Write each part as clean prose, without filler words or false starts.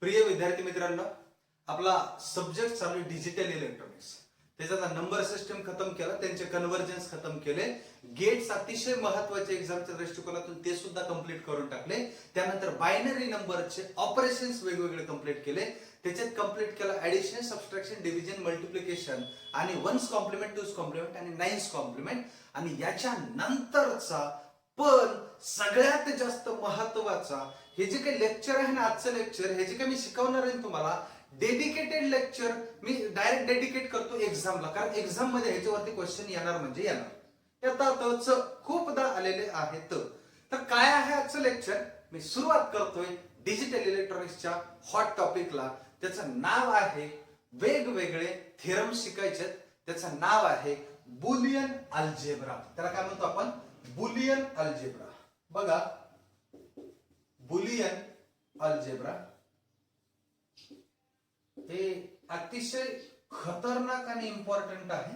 प्रिय विद्यार्थी मित्रांनो, आपला सब्जेक्ट चालू डिजिटल इलेक्ट्रॉनिक्स. त्याचा नंबर सिस्टम खतम केला, त्यांचे कन्व्हर्जन्स खतम केले, गेट्स अतिशय महत्वाचे एक्झामच्या दृष्टिकोनातून ते सुद्धा कंप्लीट करून टाकले. त्यानंतर बायनरी नंबरचे ऑपरेशन्स वेगवेगळे कंप्लीट केले. त्याच्यात कंप्लीट केला ऍडिशन, सबट्रॅक्शन, डिव्हिजन, मल्टिप्लिकेशन आणि वन्स कॉम्प्लिमेंट, टूज कॉम्प्लिमेंट आणि नाईन्स कॉम्प्लिमेंट. आणि याच्या नंतरचा पण सगळ्यात जास्त महत्वाचा हे जे काही लेक्चर आहे ना, आजचं लेक्चर हे जे काही मी शिकवणार आहे तुम्हाला, डेडिकेटेड लेक्चर मी डायरेक्ट डेडिकेट करतो एक्झामला. कारण एक्झाम मध्ये ह्याच्यावरती क्वेश्चन येणार म्हणजे येणार, येतातच, खूपदा आलेले आहेत. तर काय आहे आजचं लेक्चर, मी सुरुवात करतोय डिजिटल इलेक्ट्रॉनिक्सच्या हॉट टॉपिकला. त्याचं नाव आहे वेगवेगळे थेरम शिकायचे. त्याचं नाव आहे बुलियन अल्जेब्रा. त्याला काय म्हणतो आपण? Boolean algebra. बघा, बुलियन अल्जेब्रा हे अतिशय खतरनाक आणि इम्पॉर्टंट आहे.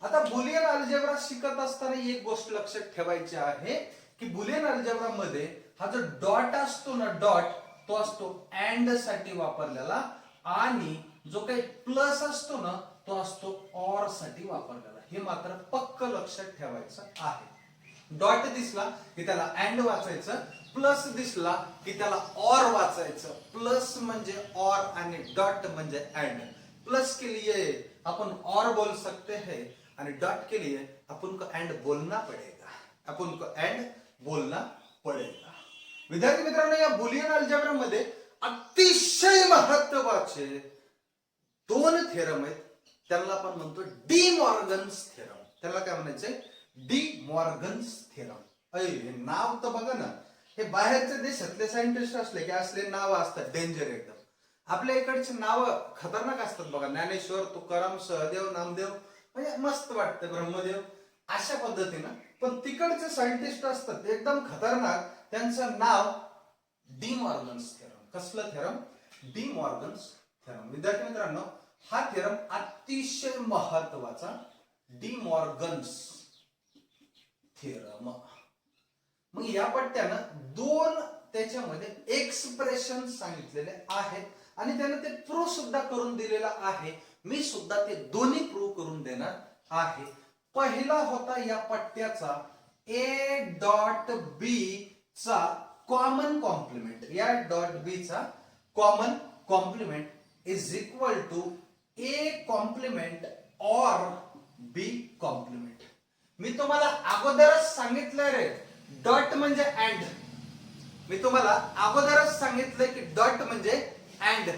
आता बुलियन अल्जेब्रा शिकत असताना एक गोष्ट लक्षात ठेवायची आहे की बुलियन अल्जेब्रा मध्ये हा जो डॉट असतो ना, डॉट तो असतो अँड साठी वापरलेला, आणि जो काही प्लस असतो ना तो असतो ऑर साठी वापरलेला. हे मात्र पक्क लक्षात ठेवायचं आहे. डॉट दिसला की त्याला अँड वाचायचं, प्लस दिसला की त्याला ऑर वाचायचं. प्लस म्हणजे ऑर आणि डॉट म्हणजे अँड. प्लस के लिए अपन और बोल सकते हैं आणि डॉट के लिए अपन को एंड बोलना पड़ेगा. अपन को एंड बोलना पड़ेगा. विद्यार्थी मित्रांनो, या बुलियन अल्जेब्रा मध्ये अतिशय महत्वाचे दोन थेरम आहेत. त्याला आपण म्हणतो डी मॉर्गन्स थेरम. त्याला काय म्हणायचंय? D Morgan's theorem. हे नाव तर बघा ना, हे बाहेरच्या देशातले सायंटिस्ट असले की असले नाव असतात डेंजर एकदम. आपल्या इकडचे नाव खतरनाक असतात बघा, ज्ञानेश्वर, तुकाराम, सहदेव, नामदेव, म्हणजे मस्त वाटतं, ब्रह्मदेव, अशा पद्धतीनं. पण तिकडचे सायंटिस्ट असतात एकदम खतरनाक, त्यांचं नाव डी मॉर्गन्स थेरम. कसलं थेरम? D Morgan's theorem. विद्यार्थी मित्रांनो, हा थेरम अतिशय महत्वाचा, डी मॉर्गन्स थेरम. मग या पट्ट्यानं दोन त्याच्यामध्ये एक्सप्रेशन सांगितलेले आहेत आणि त्यानं ते प्रूव्ह सुद्धा करून दिलेला आहे. मी सुद्धा ते दोन्ही प्रूव्ह करून देणार आहे. पहिला होता या पट्ट्याचा ए डॉट बी चा कॉमन कॉम्प्लिमेंट. या डॉट बी चा common complement is equal to A complement or B complement. मी तुम्हाला अगोदरच सांगितलंय रे, डॉट म्हणजे अँड. मी तुम्हाला अगोदरच सांगितलंय की डॉट म्हणजे अँड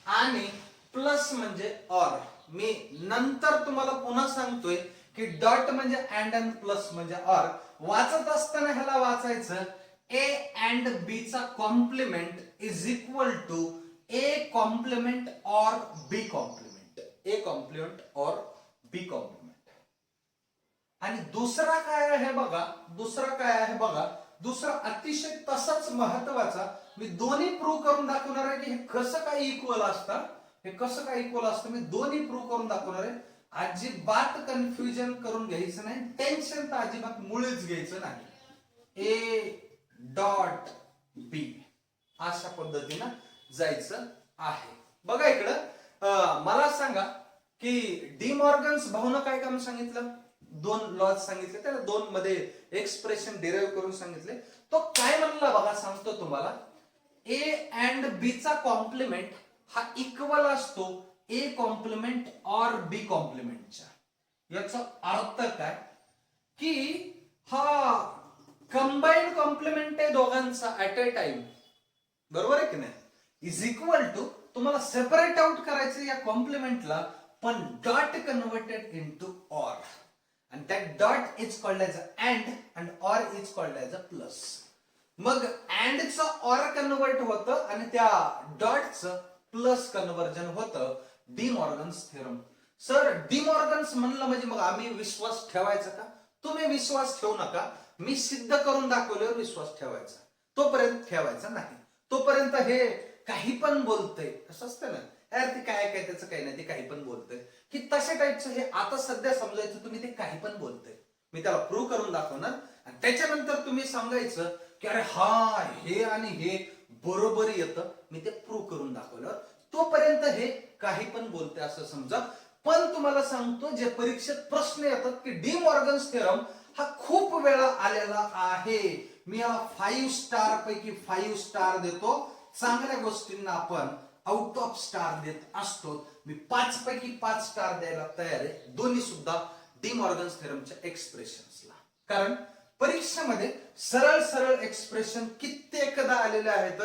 आणि प्लस म्हणजे ऑर. मी नंतर तुम्हाला पुन्हा सांगतोय की डॉट म्हणजे अँड आणि प्लस म्हणजे ऑर. वाचत असताना ह्याला वाचायचं ए अँड बी चा complement is equal to A complement or B complement. A complement or B complement. आणि दुसरा काय आहे बघा, दुसरा काय आहे बघा, दुसरा अतिशय तसाच महत्वाचा. मी दोन्ही प्रूव्ह करून दाखवणार आहे की हे कसं काय इक्वल असतं, हे कसं काय इक्वल असतं. मी दोन्ही प्रूव्ह करून दाखवणार आहे. अजिबात कन्फ्युजन करून घ्यायचं नाही, टेन्शन तर अजिबात मुळीच घ्यायचं नाही. ए डॉट बी अशा पद्धतीनं जायचं आहे. बघा इकडं मला सांगा की डी मॉर्गन्स भाऊनं काय काम सांगितलं? दोन लॉज सांगितले, त्याला दोन मध्ये एक्सप्रेशन डिराइव्ह करून सांगितले. तो काय म्हणला बघा, सांगतो तुम्हाला. ए अँड बी चा कॉम्प्लिमेंट हा इक्वल असतो ए कॉम्प्लिमेंट ऑर बी कॉम्प्लिमेंटच्या. याचा अर्थ काय की हा कंबाईंड कॉम्प्लिमेंट आहे दोघांचा ऍट अ टाइम, बरोबर आहे की नाही? इज इक्वल टू, तुम्हाला सेपरेट आउट करायचं या कॉम्प्लिमेंटला, पण dot converted into or. And that dot is called as and or is called as a plus. मग and चा or कन्वर्ट होतं आणि त्या डॉटचं प्लस कन्वर्जन होतं. D Morgan's theorem. Sir D Morgan's म्हणलं म्हणजे मग आम्ही विश्वास ठेवायचा का? तुम्ही विश्वास ठेवू नका, मी सिद्ध करून दाखवल्यावर विश्वास ठेवायचा, तोपर्यंत ठेवायचा नाही. तोपर्यंत हे काही पण बोलतंय असं असतं ना, यार ते काय काय त्याचं काही नाही, ते काही पण बोलतंय, की तशा टाईपचं हे आता सध्या समजायचं तुम्ही ते काही पण बोलतंय. मी त्याला प्रूव्ह करून दाखवणार आणि त्याच्यानंतर तुम्ही सांगायचं की अरे हा हे आणि हे बरोबर येतं. मी ते प्रूव्ह करून दाखवणार. काही पण बोलते असं समजा. पण तुम्हाला सांगतो जे परीक्षेत प्रश्न येतात की डी मॉर्गन्स थेरम हा खूप वेळा आलेला आहे. मी हा 5 स्टार पैकी 5 स्टार देतो. चांगल्या गोष्टींना आपण आउट ऑफ स्टार देत असतो. मी 5 पैकी 5 स्टार द्यायला तयार आहे, दोन्ही सुद्धा डी मॉर्गन्स थेरमच्या एक्सप्रेशन्सला. कारण परीक्षेमध्ये सरळ सरळ एक्सप्रेशन कित्येकदा आलेले आहेत.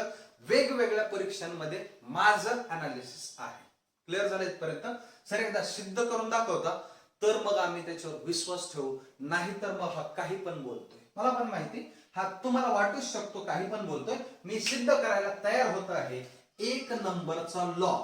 वेगवेगळ्या परीक्षांमध्ये माझं अनालिसिस आहे. क्लिअर झालं इथपर्यंत? सर एकदा सिद्ध करून दाखवता तर मग आम्ही त्याच्यावर विश्वास ठेवू, नाही तर मग हा काही पण बोलतोय. मला पण माहिती हा तुम्हाला वाटूच शकतो काही पण बोलतोय. मी सिद्ध करायला तयार होत आहे. 1 नंबरचा लॉ.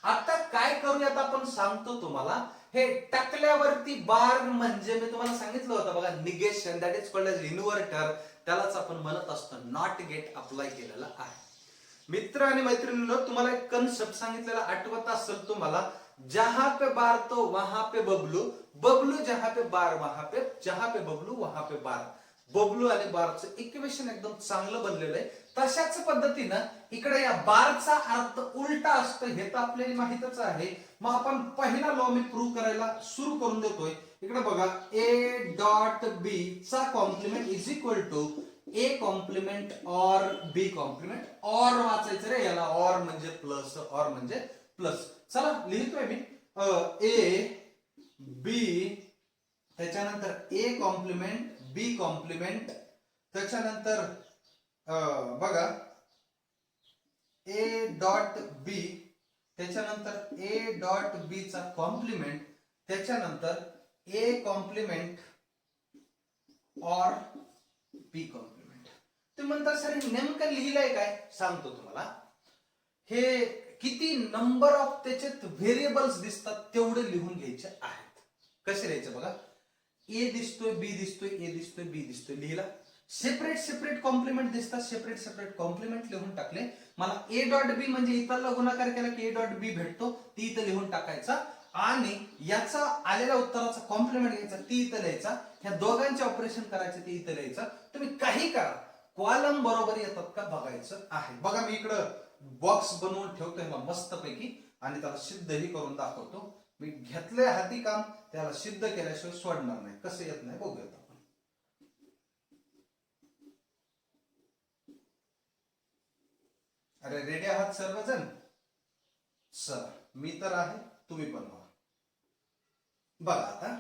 आता काय करूयात आपण सांगतो तुम्हाला. हे टाकल्यावरती बार म्हणजे मी तुम्हाला सांगितलं होतं बघा, negation, that is called as inverter. त्यालाच आपण म्हणत असतो नॉट गेट अप्लाय केलेला आहे. मित्र आणि मैत्रिणींनो, तुम्हाला एक कन्सेप्ट सांगितलेला आठवत असेल तुम्हाला. जहां पे बार तो वहां पे बबलू, बबलू जहां पे बार वहां पे, जहां पे बबलू वहां पे बार. बबलू आणि बारचं इक्वेशन एकदम चांगलं बनलेलं आहे. तशाच पद्धतीनं इकडे या बारचा अर्थ उलटा असतो हे तर आपल्याला माहितच आहे. मग आपण पहिला लॉ मी प्रूव्ह करायला सुरू करून देतोय. इकडे बघा, ए डॉट बी चा complement is equal to A complement or B complement. और वाचायचं रे याला, और म्हणजे प्लस, और म्हणजे प्लस. चला लिहितोय मी ए बी, त्याच्यानंतर ए कॉम्प्लिमेंट बी कॉम्प्लिमेंट, त्याच्यानंतर बघा ए डॉट बी, त्याच्यानंतर ए डॉट बी चा कॉम्प्लिमेंट, त्याच्यानंतर ए कॉम्प्लिमेंट और बी कॉम्प्लिमेंट. तुम्ही म्हणता सर नेमकं लिहिलंय काय? सांगतो तुम्हाला. हे किती नंबर ऑफ त्याच्यात व्हेरिएबल्स दिसतात तेवढे लिहून घ्यायचे आहेत. कसे लिहायचे बघा, ए दिसतोय, बी दिसतोय, ए दिसतोय, बी दिसतोय, लिहिला. सेपरेट सेपरेट कॉम्प्लिमेंट दिसतात, सेपरेट सेपरेट कॉम्प्लिमेंट लिहून टाकले. मला ए डॉट बी म्हणजे इथला गुणाकार केला की ए डॉट बी भेटतो, ती इथं लिहून टाकायचा. आणि याचा आलेल्या उत्तराचा कॉम्प्लिमेंट घ्यायचा, ती इथं लिहायचा. ह्या दोघांचे ऑपरेशन करायचे, ती इथं लिहायचं. तुम्ही काही करा, कॉलम बरोबर येतात का बघायचं आहे. बघा मी इकडं बॉक्स बनवून ठेवतोय मस्त पैकी आणि त्याला सिद्धही करून दाखवतो. मी घेतलंय हाती काम, त्याला सिद्ध केल्याशिवाय सोडणार नाही. कसं येत नाही बघूयात आपण. अरे रेडी आहात सर्वजण? सर मी तर आहे, तुम्ही पण बघा. बघा आता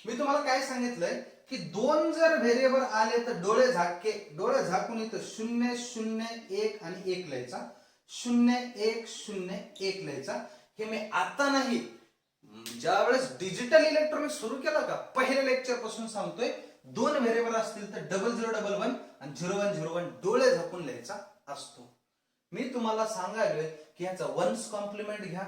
मी तुम्हाला काय सांगितलंय की दोन जर व्हेरिएबल आले तर डोळे झाकून इथं 0 0 1 आणि 1 लिहायचा, 0 1 0 1 लिहायचा. हे मी आता नाही, ज्यावेळेस डिजिटल इलेक्ट्रॉनिक सुरू केलं का पहिल्या लेक्चर पासून सांगतोय. दोन व्हेरिएबल असतील तर 0011 आणि 0101 डोळे झाकून लिहायचा असतो. मी तुम्हाला सांगायलोय की ह्याचा वन्स कॉम्प्लिमेंट घ्या.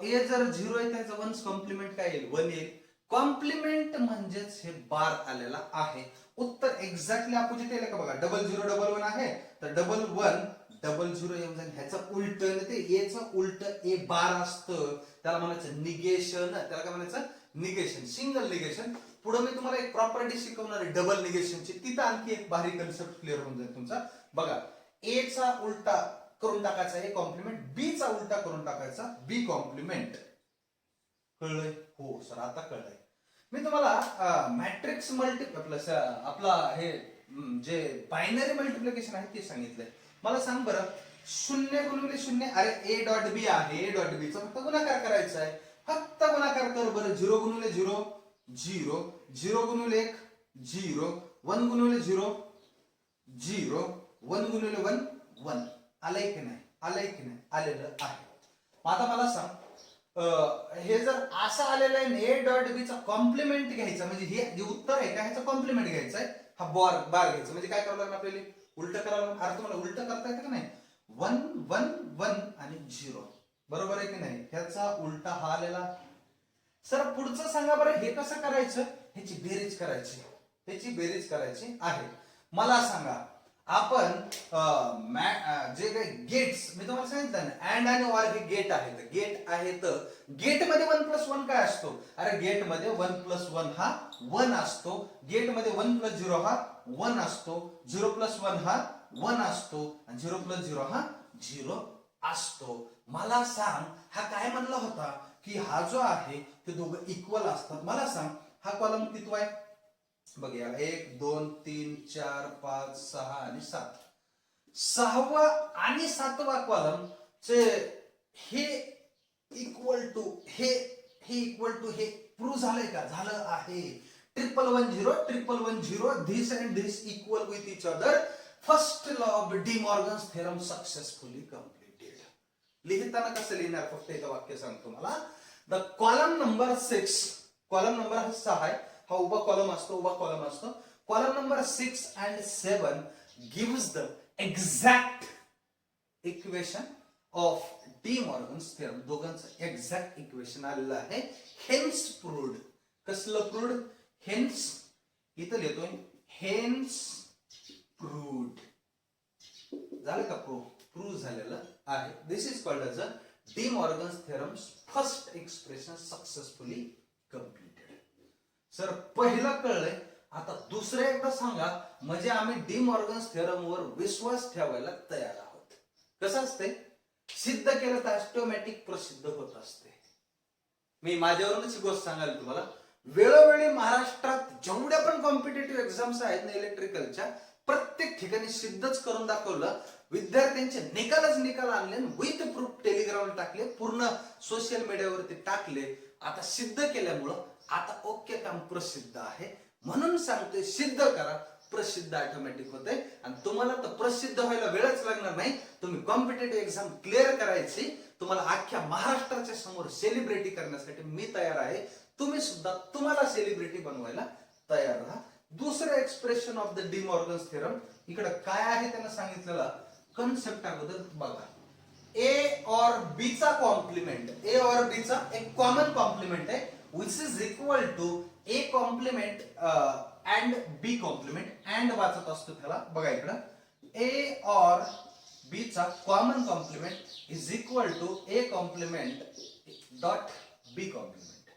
ए जर 0 आहे तर ह्याचा वन्स कॉम्प्लिमेंट काय येईल? 1 येईल. कॉम्प्लिमेंट म्हणजेच हे बार आलेला आहे. उत्तर एक्झॅक्टली अपोजिट येईल का बघा. 0011 आहे तर 1100 येऊन जाईल. ह्याचं उलट ते एचं उलट ए बार असतं, त्याला म्हणायचं निगेशन. त्याला काय म्हणायचं? Negation, single negation. पुढे मी तुम्हाला एक प्रॉपर्टी शिकवणार आहे डबल निगेशनची, तिथं आणखी एक भारी कन्सेप्ट क्लिअर होऊन जाईल तुमचा. बघा, ए चा उलटा करून टाकायचा ए कॉम्प्लिमेंट, बी चा उलटा करून टाकायचा बी कॉम्प्लिमेंट. कळलंय? हो सर आता कळलंय. मी तुम्हाला मॅट्रिक्स आपला हे जे बायनरी मल्टिप्लिकेशन आहे ते सांगितलंय. मला सांग बरं, 0 गुणिले 0, अरे ए डॉट बी आहे, ए डॉट बी चा फक्त गुणाकार करायचा आहे. फक्त गुणाकार कर बरं. 0 गुणिले 0 0, 0 गुणिले 1 0, 1 गुणिले 0 0, 1 गुणिले 1 1. आलंय की नाही? आलंय की नाही? आलेलं आहे. आता मला सांग, हे जर असं आलेलं आहे, ए डॉट बी चा कॉम्प्लिमेंट घ्यायचा म्हणजे हे जे उत्तर आहे का ह्याचा कॉम्प्लिमेंट घ्यायचा आहे. हा बार घ्यायचा म्हणजे काय करावं लागणार आपल्याला? उलट करावं लागणार. अरे तुम्हाला उलट करता येतं का नाही? 1 1 1 आणि 0, बरोबर आहे की नाही? ह्याचा उलटा हा आलेला. सर पुढचं सांगा बरं, हे कसं करायचं? ह्याची बेरीज करायची, ह्याची बेरीज करायची आहे. मला सांगा, आपण जे काही गेट्स मी तुम्हाला सांगितलं ना, अँड आणि ऑर हे गेट आहेत. गेट आहेत, गेट मध्ये 1+1 काय असतो? अरे गेट मध्ये 1+1 हा 1 असतो. गेट मध्ये 1+0 हा 1 असतो. 0+1 हा 1 असतो आणि 0+0 हा 0 असतो. मला सांग हा काय म्हणला होता की हा जो आहे ते दोघं इक्वल असतात. मला सांग हा कॉलम किती आहे बघूया. 1 2 3 4 5 6 आणि 7. सहावा आणि सातवा कॉलम चे हे इक्वल टू हे इक्वल टू हे प्रूव्ह झालंय का? झालं आहे. 1110 this and this equal with each other. First law of De Morgan's theorem successfully completed. लिहिताना कसं लिहिणार फक्त एक वाक्य सांगतो मला. The column number 6, column number हा 6 आहे, हा उभा कॉलम असतो. Column number 6 and 7 gives the exact equation of De Morgan's theorem. दोघांचं एक्झॅक्ट इक्वेशन आलेलं आहे. Hence proved. कसलं प्रूव्ड? हेन्स इथं लिहितोय हेन्स प्रूव्ड. झालं का? प्रूव्ह झालेलं आहे. This is called as a De Morgan's theorems first expression successfully completed. Sir पहिलं कळलंय, आता दुसरं एकदा सांगा म्हणजे आम्ही डी मॉर्गन्स थेरम वर विश्वास ठेवायला तयार आहोत. कसं असते? सिद्ध केलं तर ऑटोमॅटिक प्रसिद्ध होत असते. मी माझ्यावरूनच ही गोष्ट सांगाल तुम्हाला. वेळोवेळी महाराष्ट्रात जेवढ्या पण कॉम्पिटेटिव्ह एक्झाम्स आहेत ना इलेक्ट्रिकलच्या, प्रत्येक ठिकाणी सिद्धच करून दाखवलं. विद्यार्थ्यांचे निकाल आणले, विथ प्रूफ टेलिग्रामला टाकले, पूर्ण सोशल मीडियावरती टाकले. आता सिद्ध केल्यामुळं आता ओके काम प्रसिद्ध आहे. म्हणून सांगतोय सिद्ध करा, प्रसिद्ध ऑटोमॅटिक होते. आणि तुम्हाला तर प्रसिद्ध व्हायला वेळच लागणार नाही. तुम्ही कॉम्पिटेटिव्ह एक्झाम क्लिअर करायची, तुम्हाला अख्ख्या महाराष्ट्राच्या समोर सेलिब्रिटी करण्यासाठी मी तयार आहे. तुम्ही सुद्धा तुम्हाला सेलिब्रिटी बनवायला तयार राहा. दुसरं expression of the D Morgan's theorem इकडे काय आहे त्यानं सांगितलेला कन्सेप्ट अगोदर बघा. ए और बी चा कॉम्प्लिमेंट, ए और बी चा एक कॉमन कॉम्प्लिमेंट आहे which is equal to a complement and b complement. and वाचत असतो त्याला बघा इकडं. a और b चा common complement is equal to a complement dot b complement.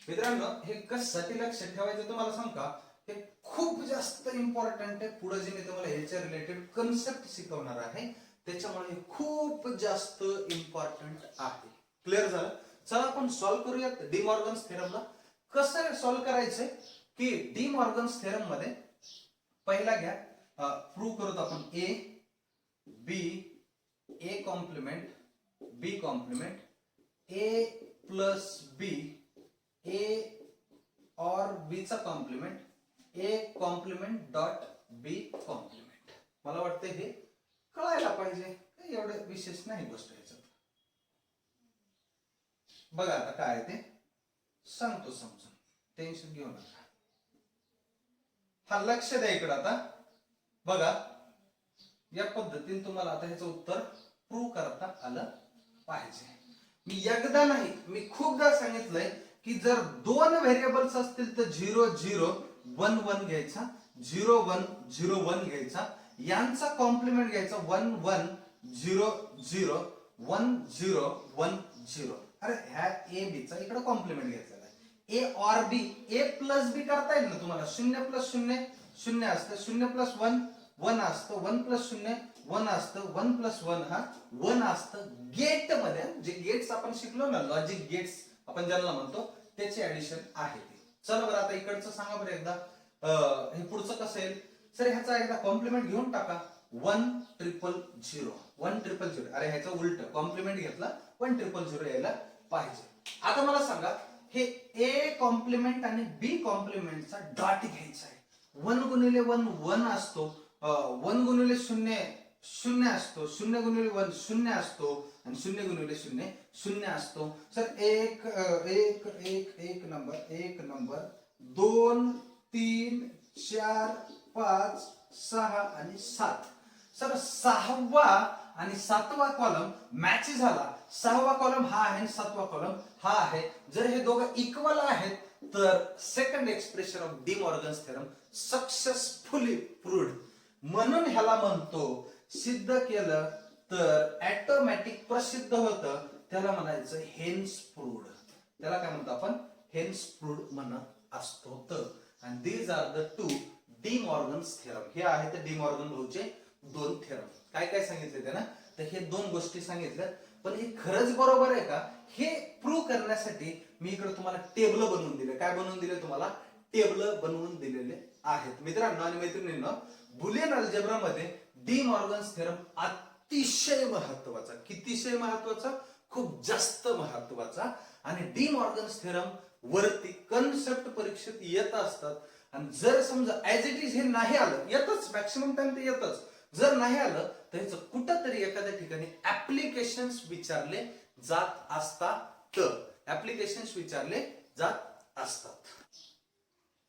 मित्रांनो हे कशासाठी लक्षात ठेवायचं तुम्हाला सांग का? हे खूप जास्त इम्पॉर्टंट आहे. पुढे जे मी तुम्हाला ह्याच्या रिलेटेड कन्सेप्ट शिकवणार आहे त्याच्यामुळे हे खूप जास्त इम्पॉर्टंट आहे. क्लिअर झालं? चला आपण सॉल्व्ह करूयात डी मॉर्गन्स थेरमला. कसं सॉल्व्ह करायचंय की डी मॉर्गन्स थेरम मध्ये पहिला घ्या, प्रूव्ह करूत आपण A complement B complement A plus B A और बी चा complement A complement dot B complement. मला वाटतं हे कळायला पाहिजे, एवढं विशेष नाही गोष्ट याच्यात. बघा आता काय ते सांगतो समजून, टेन्शन घेऊ नका. हा लक्ष द्या इकडं. आता बघा या पद्धतीने तुम्हाला आता ह्याचं उत्तर प्रूव्ह करता आलं पाहिजे. मी एकदा नाही मी खूपदा सांगितलंय की जर दोन व्हेरिएबल्स असतील तर 0 0 1 1 घ्यायचा, 0 1 0 1 घ्यायचा, यांचा कॉम्प्लिमेंट घ्यायचा 1 1 0 0 1 0 1 0. अरे ह्या ए बी चा इकडे कॉम्प्लिमेंट घेतलेला आहे. ए और बी, ए प्लस बी करता येईल ना तुम्हाला. 0 प्लस 0 0 असतं, 0 प्लस 1 1 असतं, 1 प्लस 0 1 असतं, 1 प्लस 1 हा 1 असतं. गेट मध्ये जे गेट्स आपण शिकलो ना, लॉजिक गेट्स आपण ज्यांना म्हणतो, त्याचे ऍडिशन आहे ते. चला बरं आता इकडचं सांगा बरं एकदा. हे पुढचं कसं येईल? सर ह्याचा एकदा कॉम्प्लिमेंट घेऊन टाका. 1 0 0 1 0 0. अरे ह्याचा उलट कॉम्प्लिमेंट घेतला 1 0 0 यायला पाहिजे. आता मला सांगा हे ए कॉम्प्लिमेंट आणि बी कॉम्प्लिमेंटचा डॉट घ्यायचा आहे. 1 गुणिले 1 1 असतो, 1 गुणिले 0 0 असतो, 0 गुणिले 1 0 असतो आणि 0 गुणिले 0 0 असतो. सर एक एक एक एक नंबर 2 3 4 5 6 आणि 7. सर 6वा आणि 7वा कॉलम मॅच झाला. 6वा कॉलम हा आहे आणि 7वा कॉलम हा आहे. जर हे दोघं इक्वल आहेत तर second expression of D Morgan's theorem successfully proved. म्हणून ह्याला म्हणतो सिद्ध केलं तर ऑटोमॅटिक प्रसिद्ध होतं. त्याला म्हणायचं हेन्स प्रूव्ड. त्याला काय म्हणतो आपण? हेन्स प्रूव्ड म्हणत असतो. आणि these are the two De Morgan's theorem. हे आहे ते डी मॉर्गन भाऊचे दोन थेरम. काय काय सांगितले त्यानं? तर हे दोन गोष्टी सांगितल्या, पण हे खरंच बरोबर आहे का हे प्रूव्ह करण्यासाठी मी इकडे तुम्हाला टेबल बनवून दिले. काय बनवून दिले तुम्हाला? टेबल बनवून दिलेले आहेत. मित्रांनो आणि मैत्रिणींनो, बुलियन अल्जेब्रा मध्ये डी मॉर्गन्स थेरम अतिशय महत्वाचा, कितीशय महत्वाचा, खूप जास्त महत्वाचा. आणि डी मॉर्गन्स थेरम वरती कन्सेप्ट परीक्षेत येत असतात. आणि जर समजा ऍज इट इज हे नाही आलं, येतच मॅक्सिमम टाइम ते येतच, जर नाही आलं तर ह्याचं कुठंतरी एखाद्या ठिकाणी ऍप्लिकेशन्स विचारले जात असतात. ऍप्लिकेशन्स विचारले जात असतात.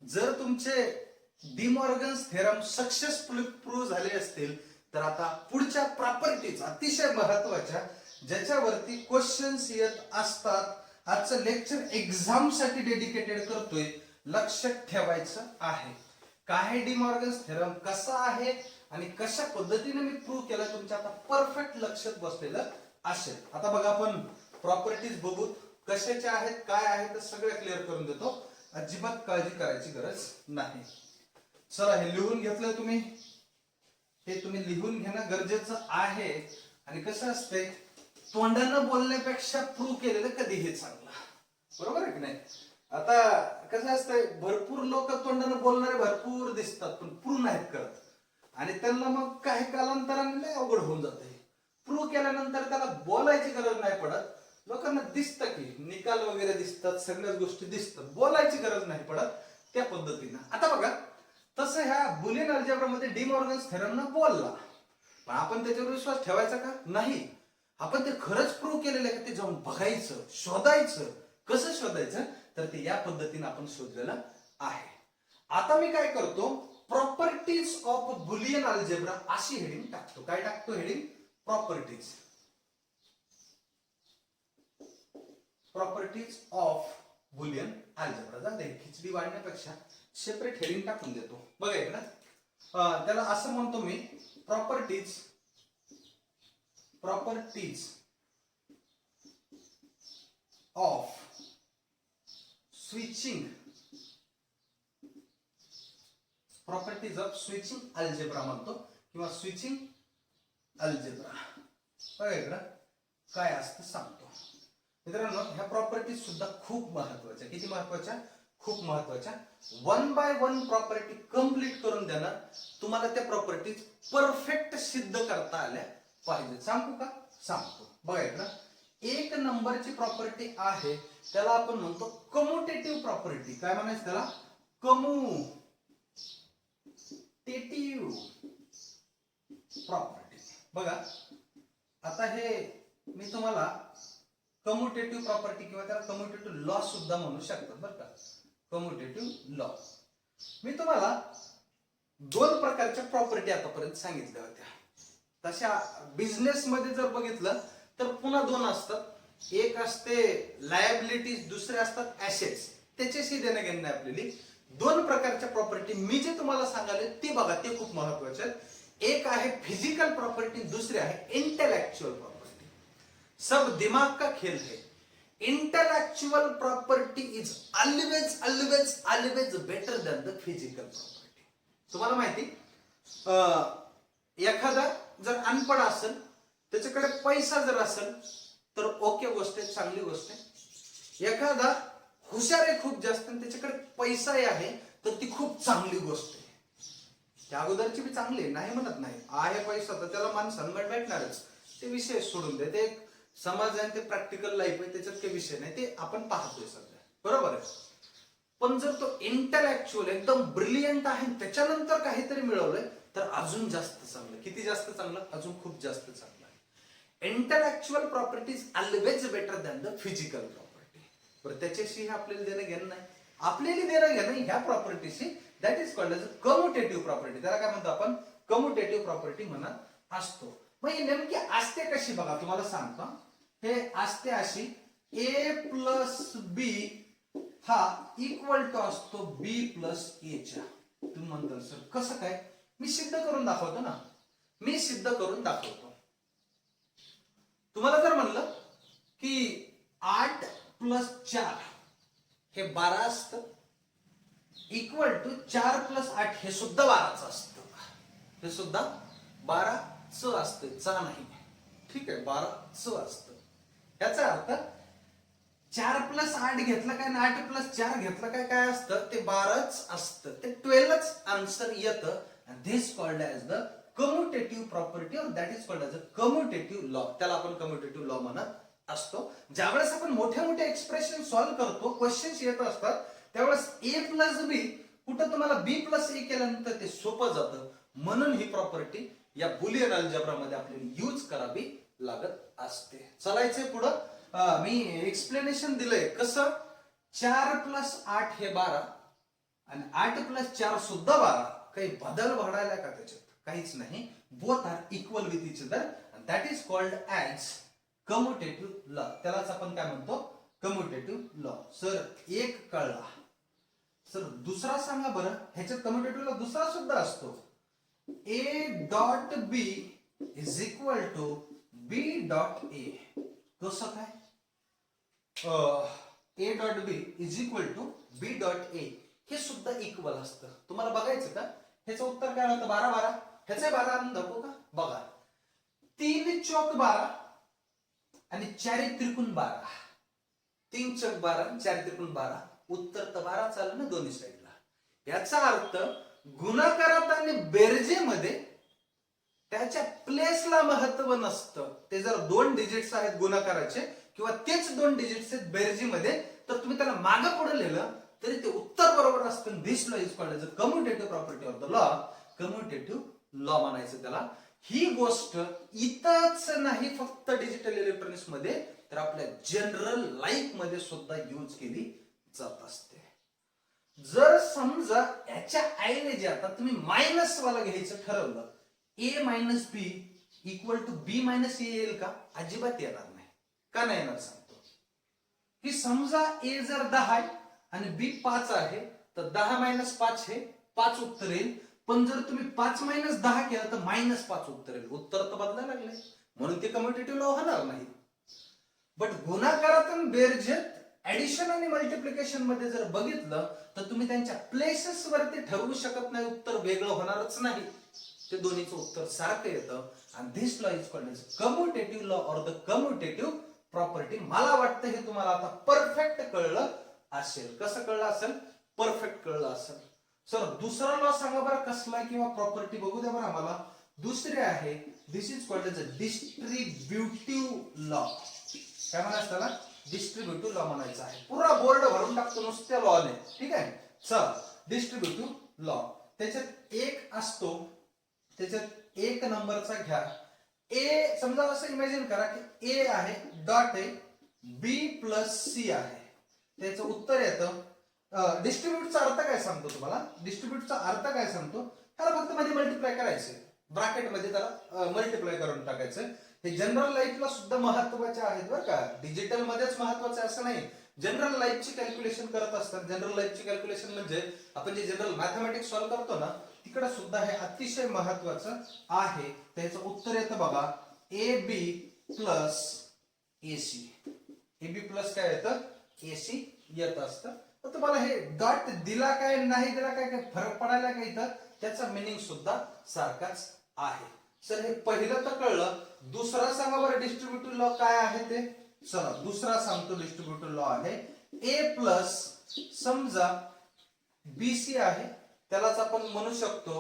जर तुमचे डिमॉर्गन्स थेरम सक्सेसफुली प्रूव्ह झाले असतील तर आता पुढच्या प्रॉपर्टीज अतिशय महत्वाच्या, ज्याच्यावरती क्वेश्चन्स येत असतात. आजचं लेक्चर एक्झाम साठी डेडिकेटेड करतोय, लक्षात ठेवायचं आहे. काय डिमॉर्गन्स थेरम कसा आहे आणि कशा पद्धतीने मी प्रूव्ह केला तुमच्या आता परफेक्ट लक्षात बसलेलं असेल. आता बघा आपण प्रॉपर्टीज बघू कशाच्या आहेत, काय आहेत, तर सगळं क्लिअर करून देतो. अजिबात काळजी करायची गरज नाही. चला हे लिहून घेतलं तुम्ही, हे तुम्ही लिहून घेणं गरजेचं आहे. आणि कसं असतंय, तोंडानं बोलण्यापेक्षा प्रूव्ह केलेलं कधीही चांगलं, बरोबर आहे की नाही? आता कसं असतंय, भरपूर लोक तोंडानं बोलणारे भरपूर दिसतात पण प्रूव्ह नाहीत करत, आणि त्यांना मग काही कालांतराने लय अवघड होऊन जाते. प्रूव्ह केल्यानंतर त्याला बोलायची गरज नाही पडत, लोकांना दिसतं की निकाल वगैरे दिसतात, सगळ्याच गोष्टी दिसतात, बोलायची गरज नाही पडत त्या पद्धतीनं. आता बघा तसं ह्या बुलियन अल्जेब्रा मध्ये डी मॉर्गन्स थेरमनं बोलला, पण आपण त्याच्यावर विश्वास ठेवायचा का? नाही. आपण ते खरंच प्रूव्ह केलेलं आहे का ते जाऊन बघायचं, शोधायचं. कसं शोधायचं तर ते या पद्धतीने आपण शोधलेलं आहे. आता मी काय करतो, प्रॉपर्टीज ऑफ बुलियन अल्जेब्रा अशी हेडिंग टाकतो. काय टाकतो heading? Properties. Properties of Boolean algebra. जाते खिचडी वाढण्यापेक्षा सेपरेट हेडिंग टाकून देतो. बघा इकडं, त्याला असं म्हणतो मी, properties of switching, properties of switching algebra म्हणतो किंवा स्विचिंग अल्जेब्रा. बघा इकडं काय असतं सांगतो. मित्रांनो ह्या प्रॉपर्टीज सुद्धा खूप महत्वाच्या. किती महत्वाच्या? खूप महत्वाच्या. 1 बाय 1 प्रॉपर्टी कंप्लीट करून देणार तुम्हाला. त्या प्रॉपर्टीज परफेक्ट सिद्ध करता आल्या पाहिजे. सांगू का? सांगतो. बघा इकडं एक नंबरची प्रॉपर्टी आहे, त्याला आपण म्हणतो कम्युटेटिव्ह प्रॉपर्टी. काय म्हणायचं त्याला? Commutative property. बघा आता हे मी तुम्हाला कम्युटेटिव्ह प्रॉपर्टी किंवा त्याला कम्युटेटिव्ह लॉ सुद्धा म्हणू शकतात बरं का. Commutative law. मी तुम्हाला दोन प्रकारच्या प्रॉपर्टी आतापर्यंत सांगितल्या होत्या. तशा बिझनेस मध्ये जर बघितलं तर पुन्हा दोन असतात. एक असते लायबिलिटीज, दुसरे असतात ऍसेट्स. त्याच्याशी देणं घेणं नाही आपल्याला. दोन प्रकारच्या प्रॉपर्टी मी जे तुम्हाला सांगाले ते बघा, ते खूप महत्वाचे आहेत. एक आहे फिजिकल प्रॉपर्टी, दुसरी आहे इंटेलेक्चुअल प्रॉपर्टी. सब दिमाग का खेल है. Intellectual property is always always always better than the physical property. तुम्हाला माहिती, एखादा जर अनपढ असेल, त्याच्याकडे पैसा जर असेल तर ओके गोष्ट आहे, चांगली गोष्ट आहे. एखादा हुशार आहे खूप जास्त आणि त्याच्याकडे पैसाही आहे तर ती खूप चांगली गोष्ट आहे. त्या अगोदरची बी चांगली आहे, नाही म्हणत नाही. आहे पैसा तर त्याला मान सन्मान भेटणारच, ते विषय सोडून दे. ते समाज आहे, ते प्रॅक्टिकल लाईफ आहे, त्याच्यात काही विषय नाही, ते आपण पाहतोय सध्या, बरोबर आहे. पण जर तो इंटेलेक्चुअल एकदम ब्रिलियंट आहे त्याच्यानंतर काहीतरी मिळवलंय तर अजून जास्त चांगलं. किती जास्त चांगलं? अजून खूप जास्त चांगलं. Intellectual property is always better than the physical property. बरं त्याच्याशी आपल्याला देणं घेणं नाही. आपल्याला देणं घेणं ह्या प्रॉपर्टीशी, that is called as commutative property. त्याला काय म्हणतो आपण? कम्युटेटिव्ह प्रॉपर्टी म्हणत असतो. मग ही नेमकी असते कशी बघा, तुम्हाला सांगतो. हे असते अशी, ए प्लस बी हा इक्वल टू असतो बी प्लस ए च्या. तुम्ही म्हणता सर कसं काय? मी सिद्ध करून दाखवतो ना, मी सिद्ध करून दाखवतो. तुम्हाला जर म्हणलं की 8 प्लस 4 हे 12 असतं, इक्वल टू 4 प्लस 8 हे सुद्धा 12च असतं. हे सुद्धा 12च असतं, चा नाही. ठीक आहे, 12च असतं. याचा अर्थ 4+8 घेतलं काय आणि 8+4 घेतलं काय, काय असतं ते 12च असतं, ते 12च आन्सर येतं. and this called as the commutative property or that is called as a commutative law. त्याला आपण commutative law म्हणत असतो. ज्यावेळेस आपण मोठ्या मोठ्या एक्सप्रेशन सॉल्व्ह करतो, क्वेश्चन्स येत असतात, त्यावेळेस a+b कुठं तुम्हाला b+a केल्यानंतर ते सोपं जातं. म्हणून ही प्रॉपर्टी या बुलियन अल्जेब्रा मध्ये आपल्याला यूज करावी लागत असते. चलायचंय पुढं. मी एक्सप्लेनेशन दिलंय कसं 4+8 हे 12 आणि 8+4 सुद्धा 12. काही बदल घडायला का त्याच्यात? काहीच नाही. Both are equal with each other and that is called as commutative law. त्यालाच आपण काय म्हणतो? Commutative law. सर एक कळला, सर दुसरा सांगा बरं. ह्याच्यात कम्युटेटिव्ह लॉ दुसरा सुद्धा असतो. a.b is equal to b.a. कसं काय? a.b is equal to b.a हे सुद्धा इक्वल असतं. तुम्हाला बघायचं का? ह्याचं उत्तर काय होतं? 12 ह्याचे 12 आणून दाखवू का? बघा, 3 चौक 12 आणि 4 त्रिकोण 12. 3 चौक 12 आणि 4 त्रिकोण 12. उत्तर तर 12 आलं ना दोन्ही साईडला. याचा अर्थ गुणाकारात आणि बेरजेमध्ये त्याच्या प्लेसला महत्व नसतं. ते जर 2 डिजिट्स आहेत गुणाकाराचे किंवा तेच 2 डिजिट्स आहेत बेरजेमध्ये, तर तुम्ही त्याला मागं पुढे लिहिलं तरी ते उत्तर बरोबर असतं. This law is called as a commutative property of the law. Commutative law म्हणायचं त्याला. ही गोष्ट इथंच नाही फक्त डिजिटल इलेक्ट्रॉनिक्स मध्ये, तर आपल्या जनरल लाईफ मध्ये सुद्धा यूज केली जात असते. जर समजा याच्या ऐवजी आता तुम्ही मायनस वाला घ्यायचं ठरवलं, a-b इक्वल टू b-a येईल का? अजिबात येणार नाही. का नाही येणार सांगतो. की समजा a जर 10 आहे आणि b 5 आहे, तर 10 - 5 हे 5 उत्तर येईल. पण जर तुम्ही 5 - 10 केलं तर -5 उत्तर येईल. उत्तर तर बदलायला लागले, म्हणून ते कम्युटेटिव्ह लॉ होणार नाही. बट गुणाकारात आणि बेरजेत ऍडिशन आणि मल्टिप्लिकेशन मध्ये जर बघितलं तर तुम्ही त्यांच्या प्लेसेस वरती ठरवू शकत नाही, उत्तर वेगळं होणारच नाही. ते दोन्हीचं उत्तर सारखं येतं. आणि this law is called as commutative law or the commutative property. मला वाटतं हे तुम्हाला आता परफेक्ट कळलं असेल. कसं कळलं असेल? परफेक्ट कळलं असेल. सर दुसरा लॉ सांगा बरं कसला, किंवा प्रॉपर्टी बघू द्या बरं आम्हाला. दुसरी आहे, this is called as a distributive law. काय म्हणायचं त्याला? डिस्ट्रीब्युटिव्ह लॉ म्हणायचं आहे. पुरा बोर्ड भरून टाकतो नुसत्या लॉने. ठीक आहे, चला डिस्ट्रीब्युटिव्ह लॉ. त्याच्यात एक असतो, त्याच्यात 1 नंबरचा घ्या. ए समजा असं इमॅजिन करा की ए आहे, डॉट आहे, b+c आहे. त्याचं उत्तर येतं. डिस्ट्रीब्यूटचा अर्थ काय सांगतो तुम्हाला? डिस्ट्रीब्यूटचा अर्थ काय सांगतो? त्याला फक्त मध्ये मल्टिप्लाय करायचं, ब्रॅकेट मध्ये त्याला मल्टिप्लाय करून टाकायचं. हे जनरल लाईफला सुद्धा महत्वाचे आहेत बरं का. डिजिटल मध्येच महत्वाचं असं नाही, जनरल लाईफची कॅल्क्युलेशन करत असतात. जनरल लाईफची कॅल्क्युलेशन म्हणजे आपण जे जनरल मॅथमॅटिक्स सॉल्व्ह करतो ना, तिकडे सुद्धा हे अतिशय महत्वाचं आहे. त्याचं उत्तर येतं बघा, ab plus ac. ab plus काय येतं? ac येत असतं. तर तुम्हाला हे डॉट दिला काय नाही दिला काय काय फरक पडायला काय इथं? त्याचा मिनिंग सुद्धा सारखाच आहे. सर हे पहिलं तर कळलं. दुसरा सांगा बरं डिस्ट्रीब्युटिव्ह लॉ काय आहे ते. चला दुसरा सांगतो. डिस्ट्रीब्युटिव्ह लॉ आहे a प्लस, समजा bc आहे, त्यालाच आपण म्हणू शकतो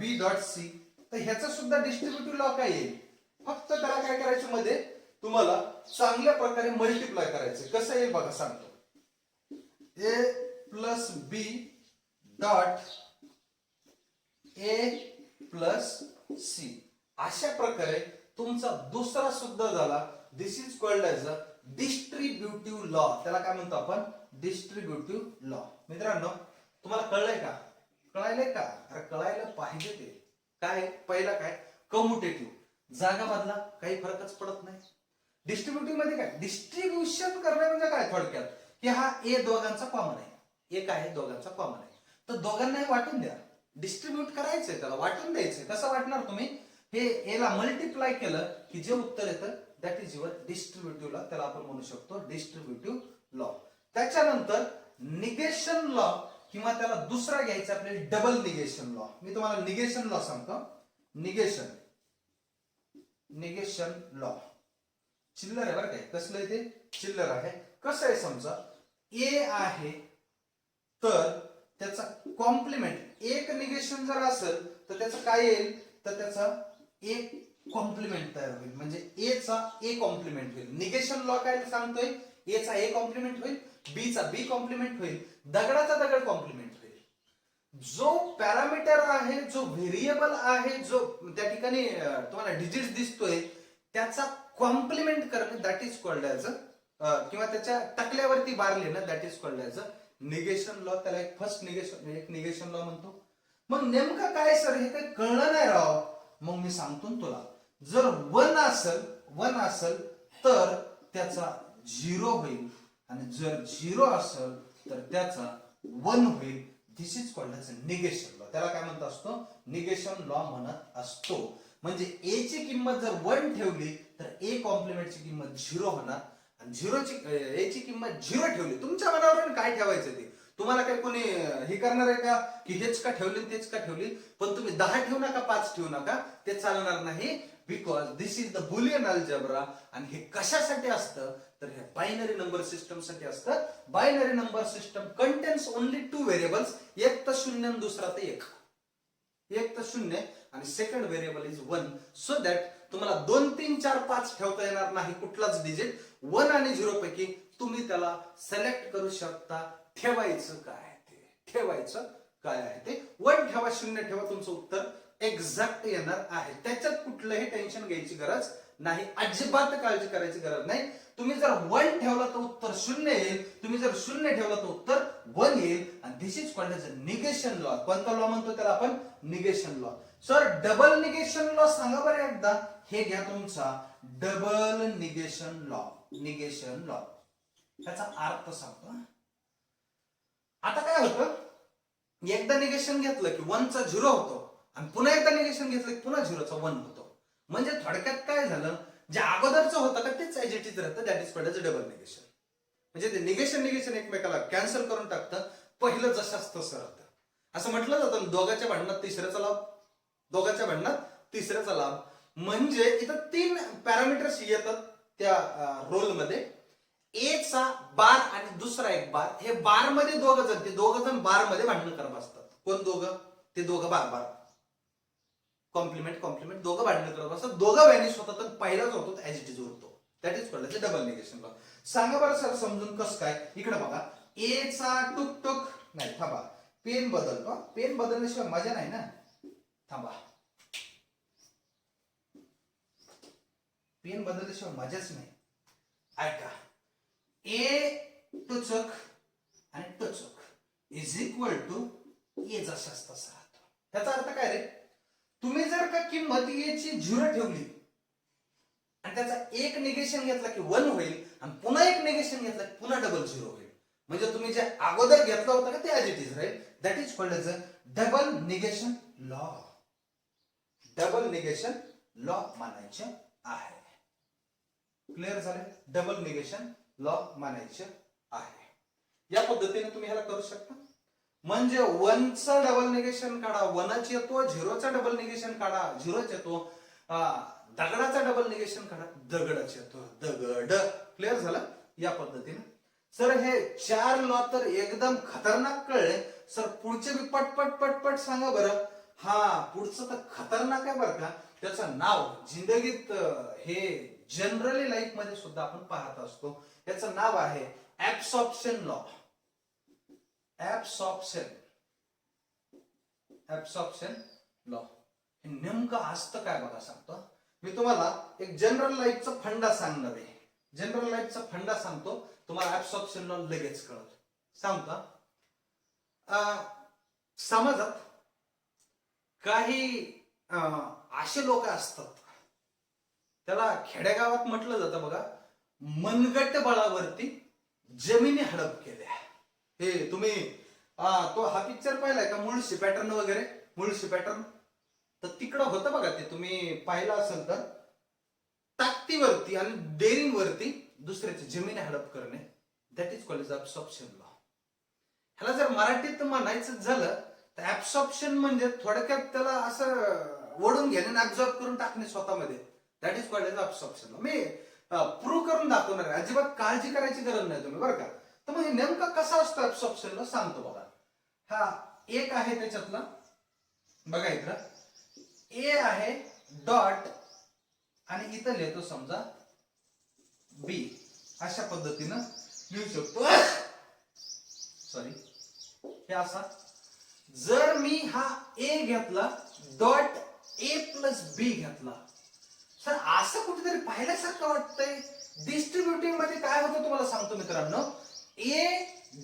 b.c. तर ह्याचा सुद्धा डिस्ट्रीब्युटिव्ह लॉ काय येईल? फक्त त्याला काय करायचं, मध्ये तुम्हाला चांगल्या प्रकारे मल्टिप्लाय करायचं. कसं येईल बघा सांगतो. a plus b dot a plus c. अशा प्रकारे तुमचा दुसरा सुद्धा झाला. This is called as a distributive law. त्याला काय म्हणतो आपण? Distributive law. मित्रांनो तुम्हाला कळलंय का? कळायलंय का? अरे कळायला पाहिजे ते. काय पहिला काय? कम्युटेटिव्ह. जागा बदला, काही फरकच पडत नाही. डिस्ट्रीब्युटिव्ह मध्ये काय? डिस्ट्रीब्युशन करणे म्हणजे काय थोडक्यात, की हा ए दोघांचा कॉमन आहे, एक आहे दोघांचा कॉमन आहे, तर दोघांनाही वाटून द्या. डिस्ट्रीब्यूट करायचंय, त्याला वाटून द्यायचंय. कसं वाटणार तुम्ही? हे एला मल्टिप्लाय केलं की जे उत्तर येतं that is your distributive law. त्याला आपण म्हणू शकतो डिस्ट्रीब्युटिव्ह लॉ. त्याच्यानंतर निगेशन लॉ, किंवा त्याला दुसरा घ्यायचा आपल्याला डबल निगेशन लॉ. मी तुम्हाला निगेशन लॉ सांगतो. Negation negation law. चिल्लर आहे बरं काय, कसलं आहे ते, चिल्लर आहे. कसं आहे समजा ए आहे तर त्याचा कॉम्प्लिमेंट एक निगेशन जर असेल तर त्याचं काय येईल, तर त्याचा एक कॉम्प्लिमेंट तयार होईल, म्हणजे ए चा ए कॉम्प्लिमेंट होईल. निगेशन लॉ काय सांगतोय, ए चा ए कॉम्प्लिमेंट होईल, बी चा बी कॉम्प्लिमेंट होईल, दगडाचा दगड कॉम्प्लिमेंट होईल. जो पॅरामीटर आहे, जो व्हेरिएबल आहे, जो त्या ठिकाणी तुम्हाला डिजिट दिसतोय त्याचा कॉम्प्लिमेंट करणे दॅट इज कॉल्ड ॲज किंवा त्याच्या टकल्यावरती बार लिहिणं that is called as negation law. त्याला एक फर्स्ट निगेशन, एक निगेशन लॉ म्हणतो. मग नेमकं काय सर हे काही कळलं नाही राव. मग मी सांगतो तुला, जर वन असेल तर त्याचा झिरो होईल, आणि जर झिरो असेल तर त्याचा वन होईल. This is called as negation law. त्याला काय म्हणत असतो, निगेशन लॉ म्हणत असतो. म्हणजे ए ची किंमत जर 1 ठेवली तर ए कॉम्प्लिमेंटची किंमत 0 होणार, आणि ए ची किंमत 0 ठेवली, तुमच्या मनावर काय ठेवायचं ते, तुम्हाला काय कोणी हे करणार आहे का की हेच का ठेवली तेच का ठेवली, पण तुम्ही 10 ठेवू नका 5 ठेवू नका, ते चालणार नाही. Because this is the Boolean algebra. आणि हे कशासाठी असतं, तर हे बायनरी नंबर सिस्टम साठी असतं. Binary number system contains only 2 variables, एक तर 0 आणि दुसरा तर 1. एक तर 0 आणि second variable is 1, so that तुम्हाला 2 3 4 5 ठेवता येणार नाही कुठलाच डिजिट. 1 आणि 0 पैकी तुम्ही त्याला सिलेक्ट करू शकता. ठेवायचं काय आहे ते 1 ठेवा 0 ठेवा, तुमचं उत्तर एक्झॅक्ट येणार आहे. त्याच्यात कुठलंही टेन्शन घ्यायची गरज नाही, अजिबात काळजी करायची गरज नाही. तुम्ही जर 1 ठेवला तर उत्तर 0 येईल, तुम्ही जर 0 ठेवला तर उत्तर 1 येईल. आणि this is called as negation law. कोणता लॉ म्हणतो त्याला आपण, negation law. Sir double negation law सांगा बरं एकदा. हे घ्या तुमचा double negation law. Negation law त्याचा अर्थ सांगतो. आता काय होतं, एकदा निगेशन घेतलं की 1 चा 0 होतो, आणि पुन्हा एकदा निगेशन घेतलं की पुन्हा 0 चा 1 होतो. म्हणजे थोडक्यात काय झालं, जे अगोदरचं होतं का तेच ऍज इट इज राहतं, that is called as double negation. म्हणजे ते निगेशन एकमेकाला कॅन्सल करून टाकतं, पहिलं जशाच तसं राहतं. असं म्हटलं जातं दोघांच्या भांडणात तिसऱ्याचा लाभ, दोघांच्या भांडणात तिसऱ्याचा लाभ. म्हणजे इथं 3 पॅरामीटर्स येतात त्या रोलमध्ये. ए चा बार आणि दुसरा एक बार, हे बार मध्ये ते दोघ जण बार मध्ये भांडण करत असतात. कोण दोघं, ते दोघं बार कॉम्प्लिमेंट दोघं भांडण करत असतात. दोघं व्हॅनिश होतात आणि पहिलाच होतो ऍज इट इज उरतो. That is called double negation law. सांगा बरं सर समजून कसं काय. इकडे बघा, ए चा टुक नाही, थांबा, पेन बदलतो. पेन बदलल्याशिवाय मजा नाही ना, थांबा, पेन बदलल्याशिवाय मजाच नाही. ऐका, ए टुचक आणि टुचक इज इक्वल टू ए जशाच तसा राहतो. त्याचा अर्थ काय रे, तुम्ही जर का किंमत ए ची 0 ठेवली आणि त्याचा एक निगेशन घेतला की 1 होईल, आणि पुन्हा एक निगेशन घेतला की पुन्हा डबल 0 होईल. म्हणजे तुम्ही जे अगोदर घेतला होता का ते ऍज इट इज राहील. That is called as double negation law. Double negation law म्हणायचे आहे. क्लिअर झाले, डबल निगेशन लॉ म्हणायचे आहे. या पद्धतीने तुम्ही ह्याला करू शकता. म्हणजे 1 चा डबल निगेशन काढा, 1च येतो. 0 चा डबल निगेशन काढा, 0च येतो. दगडाचा डबल निगेशन काढा, दगडच येतो, दगड. क्लिअर झालं या पद्धतीने. सर हे 4 लॉ तर एकदम खतरनाक कळले. सर पुढचे बी पटपट सांगा बरं. हा पुढचं तर खतरनाक आहे बरं का. त्याचं नाव जिंदगीत हे जनरली लाईफ मध्ये सुद्धा आपण पाहत असतो. त्याचं नाव आहे ऍब्सॉर्प्शन लॉ. ऍब्सॉर्प्शन लॉ हे नेमकं असतं काय बघा सांगतो मी तुम्हाला. एक जनरल लाईफचा फंडा सांगणार आहे. जनरल लाईफचा फंडा सांगतो तुम्हाला, ऍब्सॉर्प्शन लॉ लगेच कळत. सांगतो, समाजात काही असे लोक असतात, त्याला खेडेगावात म्हटलं जातं बघा, मनगट बळावरती जमिनी हडप केल्या. हे तुम्ही तो हा पिक्चर पाहिलाय का, मुळशी पॅटर्न वगैरे, मुळशी पॅटर्न, तर तिकडं होतं बघा ते, तुम्ही पाहिलं असेल तर. ताकदीवरती आणि डेअरिंग वरती दुसऱ्याची जमिनी हडप करणे, that is called absorption law. ह्याला जर मराठीत म्हणायचं झालं तर ऍब्सॉर्प्शन म्हणजे थोडक्यात त्याला असं ओढून घेणे, ऍब्सॉर्ब करून टाकणे स्वतःमध्ये. That is called as absorption law. मी प्रूव्ह करून दाखवणार आहे, अजिबात काळजी करायची गरज नाही तुम्ही बरं का. तर मग हे नेमका कसा असतो ऍब्सॉर्प्शन लॉ सांगतो बघा. हा एक आहे त्याच्यातला, बघा इथं ए आहे डॉट आणि इथं लिहितो समजा बी, अशा पद्धतीनं लिहू शकतो. सॉरी, हे असा. जर मी हा ए घेतला डॉट ए प्लस बी घेतला, सर असं कुठेतरी पाहिल्यासारखं वाटतंय. डिस्ट्रीब्युटिव्ह मध्ये काय होतं तुम्हाला सांगतो मित्रांनो, A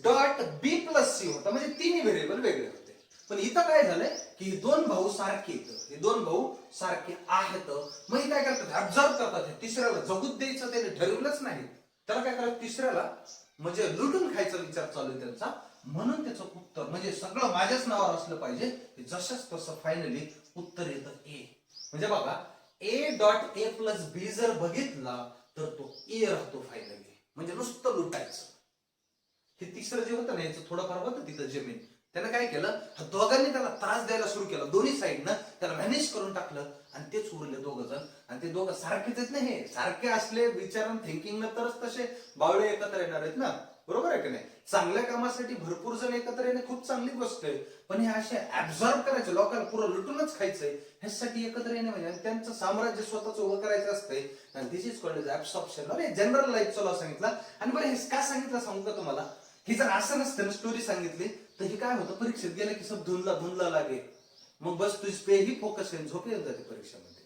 dot B plus C होता, म्हणजे तिन्ही व्हेरिएबल वेगळे होते. पण इथं काय झालंय की दोन भाऊ सारखे हे दोन भाऊ सारखे आहेत. मग हे काय करतात, ऑब्झर्व करतात. तिसऱ्याला जगूच द्यायचं त्याने ठरवलंच नाही, त्याला काय करायचं तिसऱ्याला म्हणजे लुटून खायचा विचार चालू आहे त्यांचा. म्हणून त्याचं उत्तर म्हणजे सगळं माझ्याच नावावर असलं पाहिजे. जसंच तसं फायनली उत्तर येतं ए. म्हणजे बघा ए डॉट ए प्लस बी जर बघितला तर तो ए राहतो फायनली, म्हणजे नुसतं लुटायचं. हे तिसरं जे होतं ना याचं थोडंफार होतं तिथं जमीन, त्यानं काय केलं, दोघांनी त्याला त्रास द्यायला सुरू केला. दोन्ही साईडनं त्याला व्हॅनिश करून टाकलं आणि तेच उरले दोघ जण. आणि ते दोघं सारखेच आहेत ना, हे सारखे असले विचार थिंकिंग न तरच तसे बावळे एकत्र येणार आहेत ना, बरोबर आहे की नाही. चांगल्या कामासाठी भरपूर जण एकत्र येणे खूप चांगली गोष्ट आहे, पण हे असे ऍब्झॉर्ब करायचे, लोकांना पुरं लुटूनच खायचंय, ह्यासाठी एकत्र येणे म्हणजे त्यांचं साम्राज्य स्वतःच उभं करायचं असतंय. आणि दिस इज कॉल्ड ऍब्सॉर्प्शन. अरे जनरल लाईफचा लॉ सांगितला. आणि बरं हे का सांगितलं सांगू का तुम्हाला, ही जर असं नसतं स्टोरी सांगितली तर हे काय होतं, परीक्षेत गेलं की सब धुंदला लागे, मग बस तुझी पे ही फोकस येईल, झोप येऊन जाते परीक्षेमध्ये.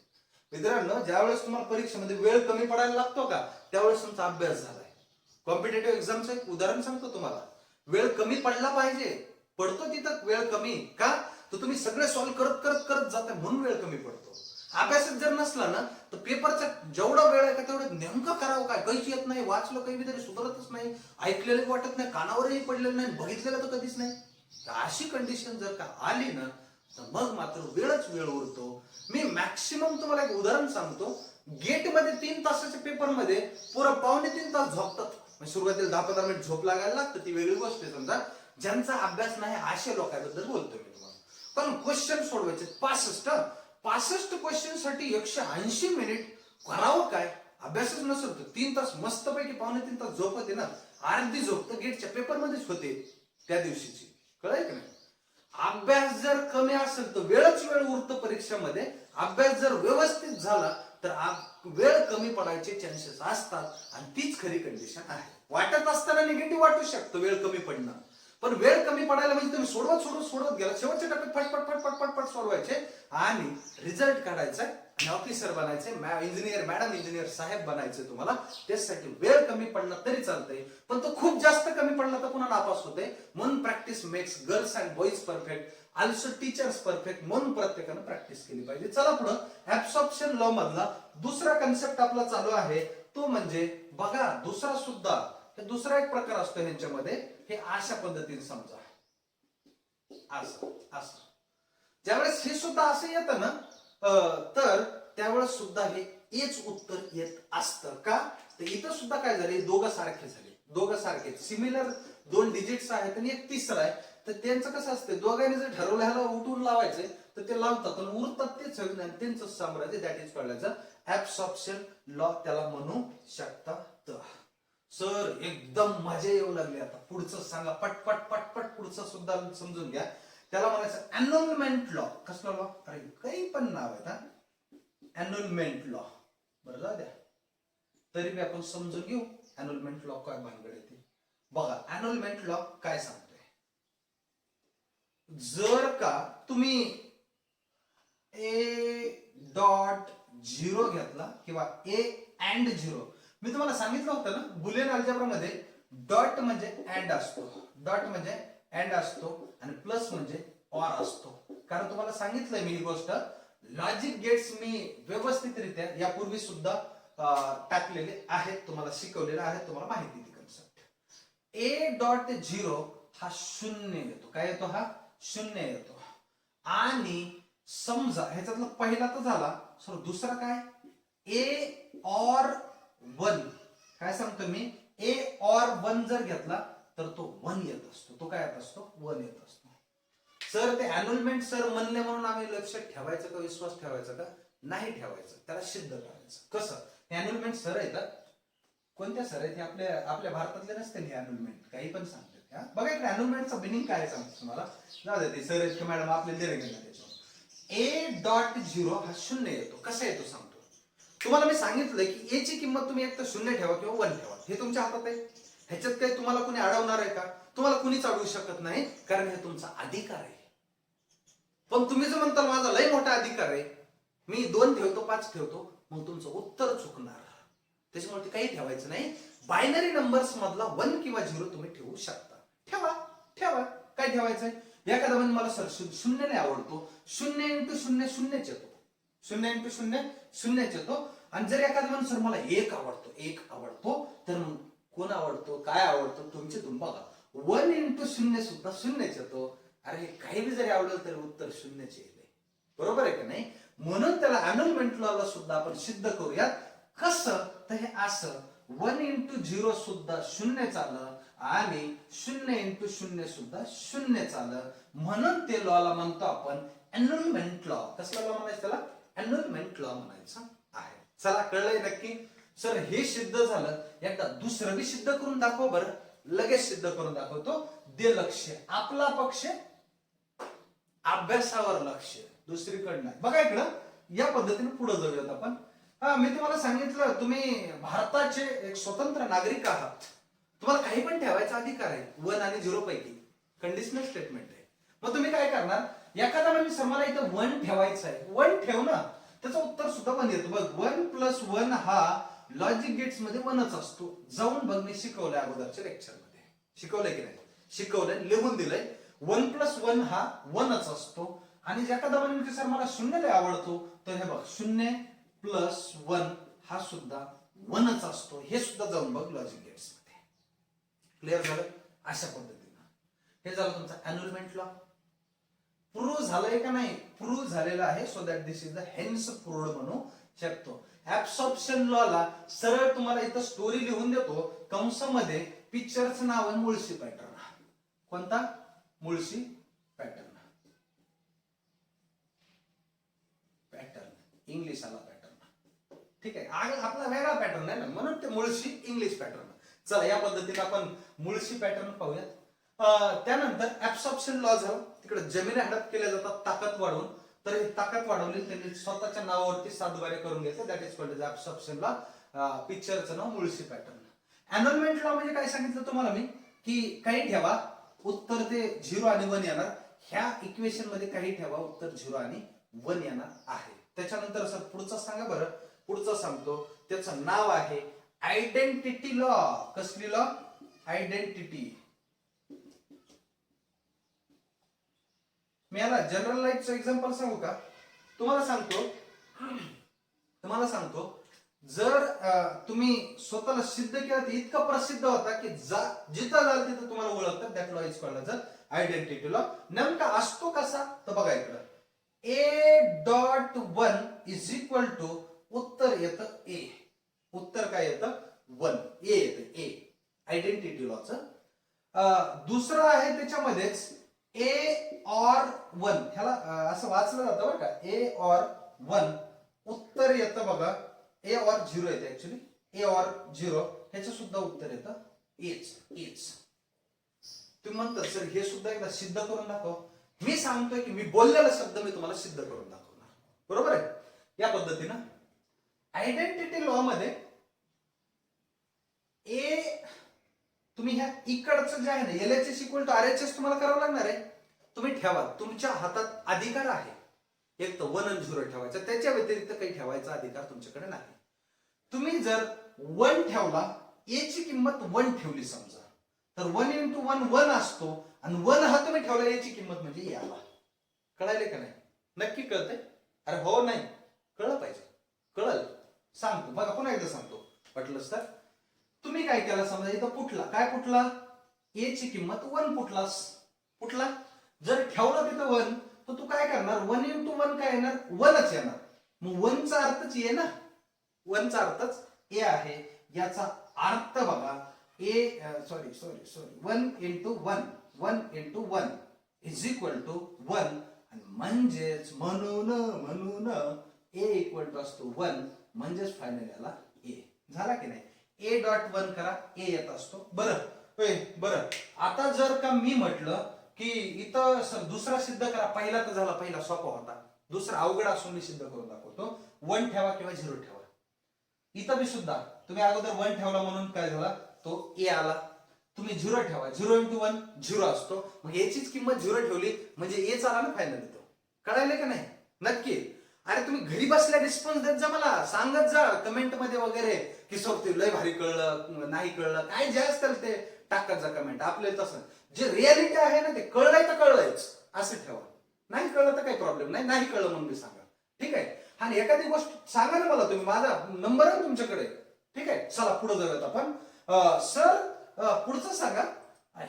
मित्रांनो ज्यावेळेस तुम्हाला परीक्षेमध्ये वेळ कमी पडायला लागतो का, त्यावेळेस तुमचा अभ्यास झालाय. कॉम्पिटेटिव्ह एक्झामचं एक उदाहरण सांगतो तुम्हाला. वेळ कमी पडला पाहिजे, पडतो तिथं वेळ कमी का, तर तुम्ही सगळे सॉल्व्ह करत करत करत जाताय म्हणून वेळ कमी पडतो. अभ्यासात जर नसला ना तर पेपरचा जेवढा वेळ आहे का तेवढं नेमकं करावं काय, काहीच येत नाही, वाचलं काही तरी सुधारतच नाही, ऐकलेलं वाटत नाही, कानावरही पडलेलं नाही, बघितलेलं तर कधीच नाही. अशी कंडिशन जर का आली ना तर मग मात्र वेळ उरतो. मी मॅक्सिमम तुम्हाला एक उदाहरण सांगतो. गेटमध्ये 3 तासाच्या पेपरमध्ये पुरा 2.5-3 तास झोपतात. सुरुवातीला 10-15 मिनिट झोप लागायला लागतं, ती वेगळी गोष्ट आहे. समजा ज्यांचा अभ्यास नाही अशा लोकांबद्दल बोलतोय मी तुम्हाला. कारण क्वेश्चन सोडवायचे 65 क्वेश्चन साठी 180 मिनिट करावं काय, अभ्यासच नसेल तर 3 तास मस्तपैकी 2.5-3 तास झोप होते ना, अर्धी झोप तर गेटच्या पेपरमध्येच होते त्या दिवशीची, कळाय की नाही. अभ्यास जर कमी असेल तर वेळ उरतो परीक्षेमध्ये. अभ्यास जर व्यवस्थित झाला तर वेळ कमी पडायचे चान्सेस असतात, आणि तीच खरी कंडिशन आहे. वाटत असताना निगेटिव्ह वाटू शकतो वेळ कमी पडणं, पण वेळ कमी पडायला म्हणजे तुम्ही सोडवत गेला, शेवटच्या टप्प्यात फटफट सोडवायचे आणि रिझल्ट काढायचा आणि ऑफिसर बनायचे, इंजिनियर मॅडम इंजिनियर साहेब बनायचे तुम्हाला. त्यासाठी वेळ कमी पडला तरी चालतंय, पण तो खूप जास्त कमी पडला तर पुन्हा नापास होते. म्हणून practice makes girls and boys perfect, also teachers perfect. म्हणून प्रत्येकानं प्रॅक्टिस केली पाहिजे. चला पुढे ऍब्सॉर्प्शन लॉ मधला दुसरा कन्सेप्ट आपला चालू आहे, तो म्हणजे बघा दुसरा एक प्रकार असतो ह्यांच्यामध्ये. हे अशा पद्धतीने समजा, असं ज्यावेळेस हे सुद्धा असं येतं ना तर त्यावेळेस सुद्धा हे हेच उत्तर येत असतं का. तर इथं सुद्धा काय झाले, दोघं सारखे सिमिलर 2 डिजिट्स आहेत आणि एक तिसरा आहे. तर त्यांचं कसं असतं, दोघांनी जर ठरवलं ह्याला उठून लावायचे तर ते लावतात आणि उरतात तेच आणि त्यांचं साम्राज्य, that is called absorption law त्याला म्हणू शकतात. सर एकदम मजा येऊ लागली. आता पुढचं सांगा पटपट पुढचं सुद्धा समजून घ्या. त्याला म्हणायचं अॅन्युलमेंट लॉ. कसला लॉ, अरे काही पण नाव आहे ना, अॅन्युलमेंट लॉ. बरं जाऊ द्या, तरी बी आपण समजून घेऊ अॅन्युलमेंट लॉ काय भानगड येते. बघा अॅन्युलमेंट लॉ काय सांगतोय, जर का तुम्ही ए डॉट 0 घेतला किंवा ए अँड 0, मी तुम्हाला सांगितलं होतं ना बुलियन अल्जेब्रा मध्ये डॉट म्हणजे अँड असतो आणि प्लस म्हणजे ऑर असतो. कारण तुम्हाला सांगितलंय मी ही गोष्ट, लॉजिक गेट्स मी व्यवस्थितरित्या यापूर्वी सुद्धा टाकलेले आहेत, तुम्हाला शिकवलेले आहेत, तुम्हाला माहिती ती कन्सेप्ट. ए डॉट 0 हा 0 येतो. काय येतो, हा 0 येतो. आणि समजा ह्याच्यातला पहिला तर झाला, सर दुसरा काय, ए ऑर 1. काय सांगतो मी, ए ऑर 1 जर घेतला तर तो 1 येत असतो. तो काय येत असतो, 1 येत असतो. सर ते अॅन्युलमेंट सर म्हणले म्हणून आम्ही लक्षात ठेवायचं का विश्वास ठेवायचा का, नाही ठेवायचं, त्याला सिद्ध करायचं. कसं अॅन्युलमेंट सर येतात, कोणत्या सर आहेत आपल्या आपल्या भारतातले नसते हे अॅन्युलमेंट, काही पण सांगतात. बघा इकडे अॅन्युलमेंटचा मिनिंग काय सांगतो तुम्हाला. जाऊ दे ते सर आहेत की मॅडम आपल्याला दिलं गेलं त्याच्यावर. ए डॉट झिरो हा शून्य येतो. कसा येतो सांगतो तुम्हाला. मी सांगितलं की ए ची किंमत तुम्ही एक तर शून्य ठेवा किंवा 1 ठेवा, हे तुमच्या हातात आहे. ह्याच्यात काही तुम्हाला कोणी अडवणार आहे का? तुम्हाला कुणीच अडवू शकत नाही, कारण हे तुमचा अधिकार आहे. पण तुम्ही जर म्हणताल माझा लय मोठा अधिकार आहे, मी 2 ठेवतो 5 ठेवतो, मग तुमचं उत्तर चुकणार. त्याच्यामुळे ते काही ठेवायचं नाही. बायनरी नंबर्स मधला 1 किंवा 0 तुम्ही ठेवू शकता. ठेवा ठेवा, काय ठेवायचंय. एखादा म्हणजे मला सर शून्य नाही आवडतो, 0 इंटू 0 शून्यच येतो, 0 इंटू 0 शून्यच येतो. आणि जर एखादा म्हणजे सर मला 1 आवडतो, तर मग कोण आवडतो काय आवडतो तुमचे तुम्ही बघा. 1 इंटू 0 सुद्धा शून्यच येतो. अरे काही बी जरी आवडलं तरी उत्तर शून्यच येईल. बरोबर आहे का नाही. म्हणून त्याला अॅन्युलमेंट लॉला सुद्धा आपण सिद्ध करूयात. कसं तर हे असं 1 इंटू 0 सुद्धा शून्यच आलं आणि 0 इंटू 0 सुद्धा शून्यच आलं, म्हणून ते लॉला म्हणतो आपण अॅन्युलमेंट लॉ. कसला लॉ म्हणायचं त्याला? अॅन्युलमेंट लॉ म्हणायचं आहे. चला कळलंय नक्की. सर हे सिद्ध झालं, एकदा दुसरं बी सिद्ध करून दाखव बरं. लगेच सिद्ध करून दाखवतो. दे लक्ष, आपला पक्ष अभ्यासावर लक्ष, दुसरीकडे नाही. बघा इकडं या पद्धतीने पुढे जाऊयात आपण. मी तुम्हाला सांगितलं तुम्ही भारताचे एक स्वतंत्र नागरिक आहात, तुम्हाला काही पण ठेवायचा अधिकार आहे. 1 आणि 0 पैकी कंडिशनल स्टेटमेंट आहे. मग तुम्ही काय करणार, एखादा म्हणजे सर मला इथं 1 ठेवायचं आहे, 1 ठेव ना, त्याचं उत्तर सुद्धा 1 येतं. बघ 1 + 1 हा लॉजिक गेट्स मध्ये 1च असतो. जाऊन बघ, मी शिकवलंय अगोदरच्या लेक्चर मध्ये. शिकवलंय की नाही? शिकवलंय, लिहून दिलंय. 1 + 1 हा 1च असतो. आणि एखादा म्हणजे सर मला 0 लय आवडतो, तर हे बघ 0 + 1 हा सुद्धा 1च असतो. हे सुद्धा जाऊन बघ लॉजिक गेट्स मध्ये. क्लिअर झालं? अशा पद्धतीनं हे झालं तुमचा अॅन्युलमेंट लॉ. प्रूव्ह झालंय का नाही? प्रूव्ह झालेलं आहे. So that this is the hence proved म्हणू शकतो. ऍब्सॉर्प्शन लॉ ला सरळ तुम्हाला इथं स्टोरी लिहून देतो कंसामध्ये. पिक्चरचं नाव आहे मुळशी पॅटर्न. कोणता? मुळशी पॅटर्न. इंग्लिश आला पॅटर्न, ठीक आहे. आपला वेगळा पॅटर्न आहे ना, म्हणून ते मुळशी इंग्लिश पॅटर्न. चला या पद्धतीने आपण मुळशी पॅटर्न पाहूयात. त्यानंतर ऍब्सॉर्प्शन लॉ झाला. तिकडे जमिनी हडप केल्या जातात ताकद वाढवून. तर ही ताकद वाढवली, त्यांनी स्वतःच्या नावावरती 7 बारे करून घेतलं. That is called absorption law. पिक्चरचं नाव मुळशी पॅटर्न. अॅन्युलमेंट लॉ म्हणजे काय सांगितलं तुम्हाला मी, की काही ठेवा उत्तर ते 0 आणि 1 येणार. ह्या इक्वेशन मध्ये काही ठेवा उत्तर 0 आणि 1 येणार आहे. त्याच्यानंतर सर पुढचं सांगा बरं. पुढचं सांगतो, त्याचं नाव आहे आयडेंटिटी लॉ. कसली लॉ? आयडेंटिटी. मी याला जनरल लाईफचं एक्झाम्पल सांगू का? तुम्हाला सांगतो जर तुम्ही स्वतःला सिद्ध केलं तर इतकं प्रसिद्ध होता की जिथं जाल तिथं तुम्हाला ओळखतात. That law is called as identity law. नेमका असतो कसा तर बघा इकडं. A.1 इज इक्वल टू उत्तर येतं A. उत्तर काय येतं? 1. A येतं A. आयडेंटिटी लॉचं. दुसरं आहे त्याच्यामध्येच A or 1. ह्याला असं वाचलं जातं बरं का. A or 1 उत्तर येतं बघा A or 0 येतं ऍक्च्युली. A or 0 ह्याचं सुद्धा उत्तर येतं Aच. तुम्ही म्हणतात सर हे सुद्धा एकदा सिद्ध करून दाखव. मी सांगतोय की मी बोललेला शब्द मी तुम्हाला सिद्ध करून दाखवणार. बरोबर आहे? या पद्धतीनं आयडेंटिटी लॉ मध्ये तुम्ही ह्या इकडचं जे आहे ना LHS इक्वल टू RHS तुम्हाला करावं लागणार आहे. तुम्ही ठेवा, तुमच्या हातात अधिकार आहे. एक तर 1 आणि 0 ठेवायचा, त्याच्या व्यतिरिक्त काही ठेवायचा अधिकार तुमच्याकडे नाही. तुम्ही जर 1 ठेवला, A ची किंमत 1 ठेवली समजा, तर 1 × 1 1 असतो. आणि 1 हा तुम्ही ठेवला, याची किंमत म्हणजे A आला. कळायले का नाही? नक्की कळतंय? अरे हो नाही कळलं पाहिजे. कळलं? सांगतो बघा, पुन्हा एकदा सांगतो वाटलंच तर. तुम्ही काय केलं समजा इथं पुटला. काय पुटला? A ची किंमत 1 पुटला. जर ठेवला तिथं 1 तर तू काय करणार? 1 × 1 काय येणार? 1च येणार. मग 1 चा अर्थच A ना. 1 चा अर्थच A आहे. याचा अर्थ बघा 1 × 1 इज इक्वल टू 1. म्हणजेच म्हणून ए इक्वल टू असतो 1 म्हणजेच फायनल याला ए झाला की नाही. ए डॉट 1 करा ए येत असतो. बरं आता जर का मी म्हटलं की इथं सर दुसरा सिद्ध करा, पहिला तर झाला, पहिला सोपा होता, दुसरा अवघड असून मी सिद्ध करून दाखवतो. 1 ठेवा किंवा 0 ठेवा. इथं बी सुद्धा तुम्ही अगोदर 1 ठेवला म्हणून काय झाला तो ए आला. तुम्ही 0 ठेवा, 0 इंटू 1 0 असतो. मग याचीच किंमत 0 ठेवली म्हणजे ए आला ना फायनल येतो. कळायला का नाही? नक्की. अरे तुम्ही घरी बसल्या रिस्पॉन्स देत जा, मला सांगत जा कमेंट मध्ये वगैरे की सर ते लय भारी कळलं नाही कळलं काय जे असतं ते टाकत जा कमेंट. आपल्याला तसं जे रियालिटी आहे ना ते कळलंय तर कळलंयच असं ठेवा. नाही कळलं तर काही प्रॉब्लेम नाही, नाही कळलं म्हणून मी सांगा. ठीक आहे. आणि एखादी गोष्ट सांगा ना मला तुम्ही, माझा नंबर आहे तुमच्याकडे. ठीक आहे. चला पुढे जाऊयात आपण. सर पुढचं सांगा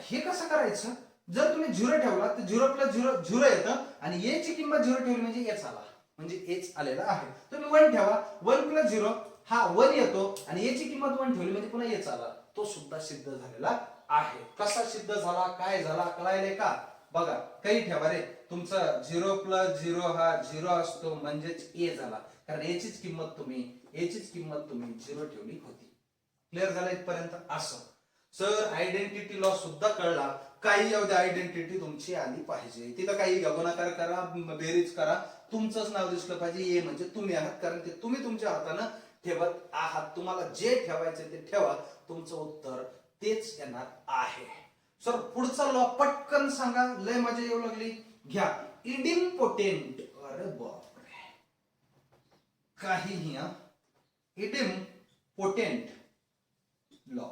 हे कसं करायचं. जर तुम्ही 0 ठेवला तर 0 प्लस 0 0 येतं आणि ए ची किंमत 0 ठेवली म्हणजे एच आला, म्हणजे एच आलेला आहे. तुम्ही 1 ठेवा, 1 प्लस 0 हा 1 येतो आणि ए ची किंमत 1 ठेवली म्हणजे पुन्हा एच आला. तो सुद्धा सिद्ध झालेला आहे. कसा सिद्ध झाला काय झाला कळायले का? बघा काही ठेवा रे, तुमचं 0 प्लस 0 हा 0 असतो म्हणजेच ए झाला, कारण एचीच किंमत तुम्ही 0 ठेवली होती. क्लिअर झालं इथपर्यंत? असं सर आयडेंटिटी लॉ सुद्धा कळला. काही एवढी आयडेंटिटी तुमची आली पाहिजे. तिथं काही गुणाकार करा बेरीज करा, तुमचंच नाव दिसलं पाहिजे. ए म्हणजे तुम्ही आहात, कारण ते तुम्ही तुमच्या हातानं ठेवत आहात. तुम्हाला जे ठेवायचे ते ठेवा, तुमचं उत्तर तेच येणार आहे. सर पुढचा लॉ पटकन सांगा, लय मजा येऊ लागली. घ्या इडिम्पोटेंट. अरे बापरे काहीही. इडिम्पोटेंट लॉ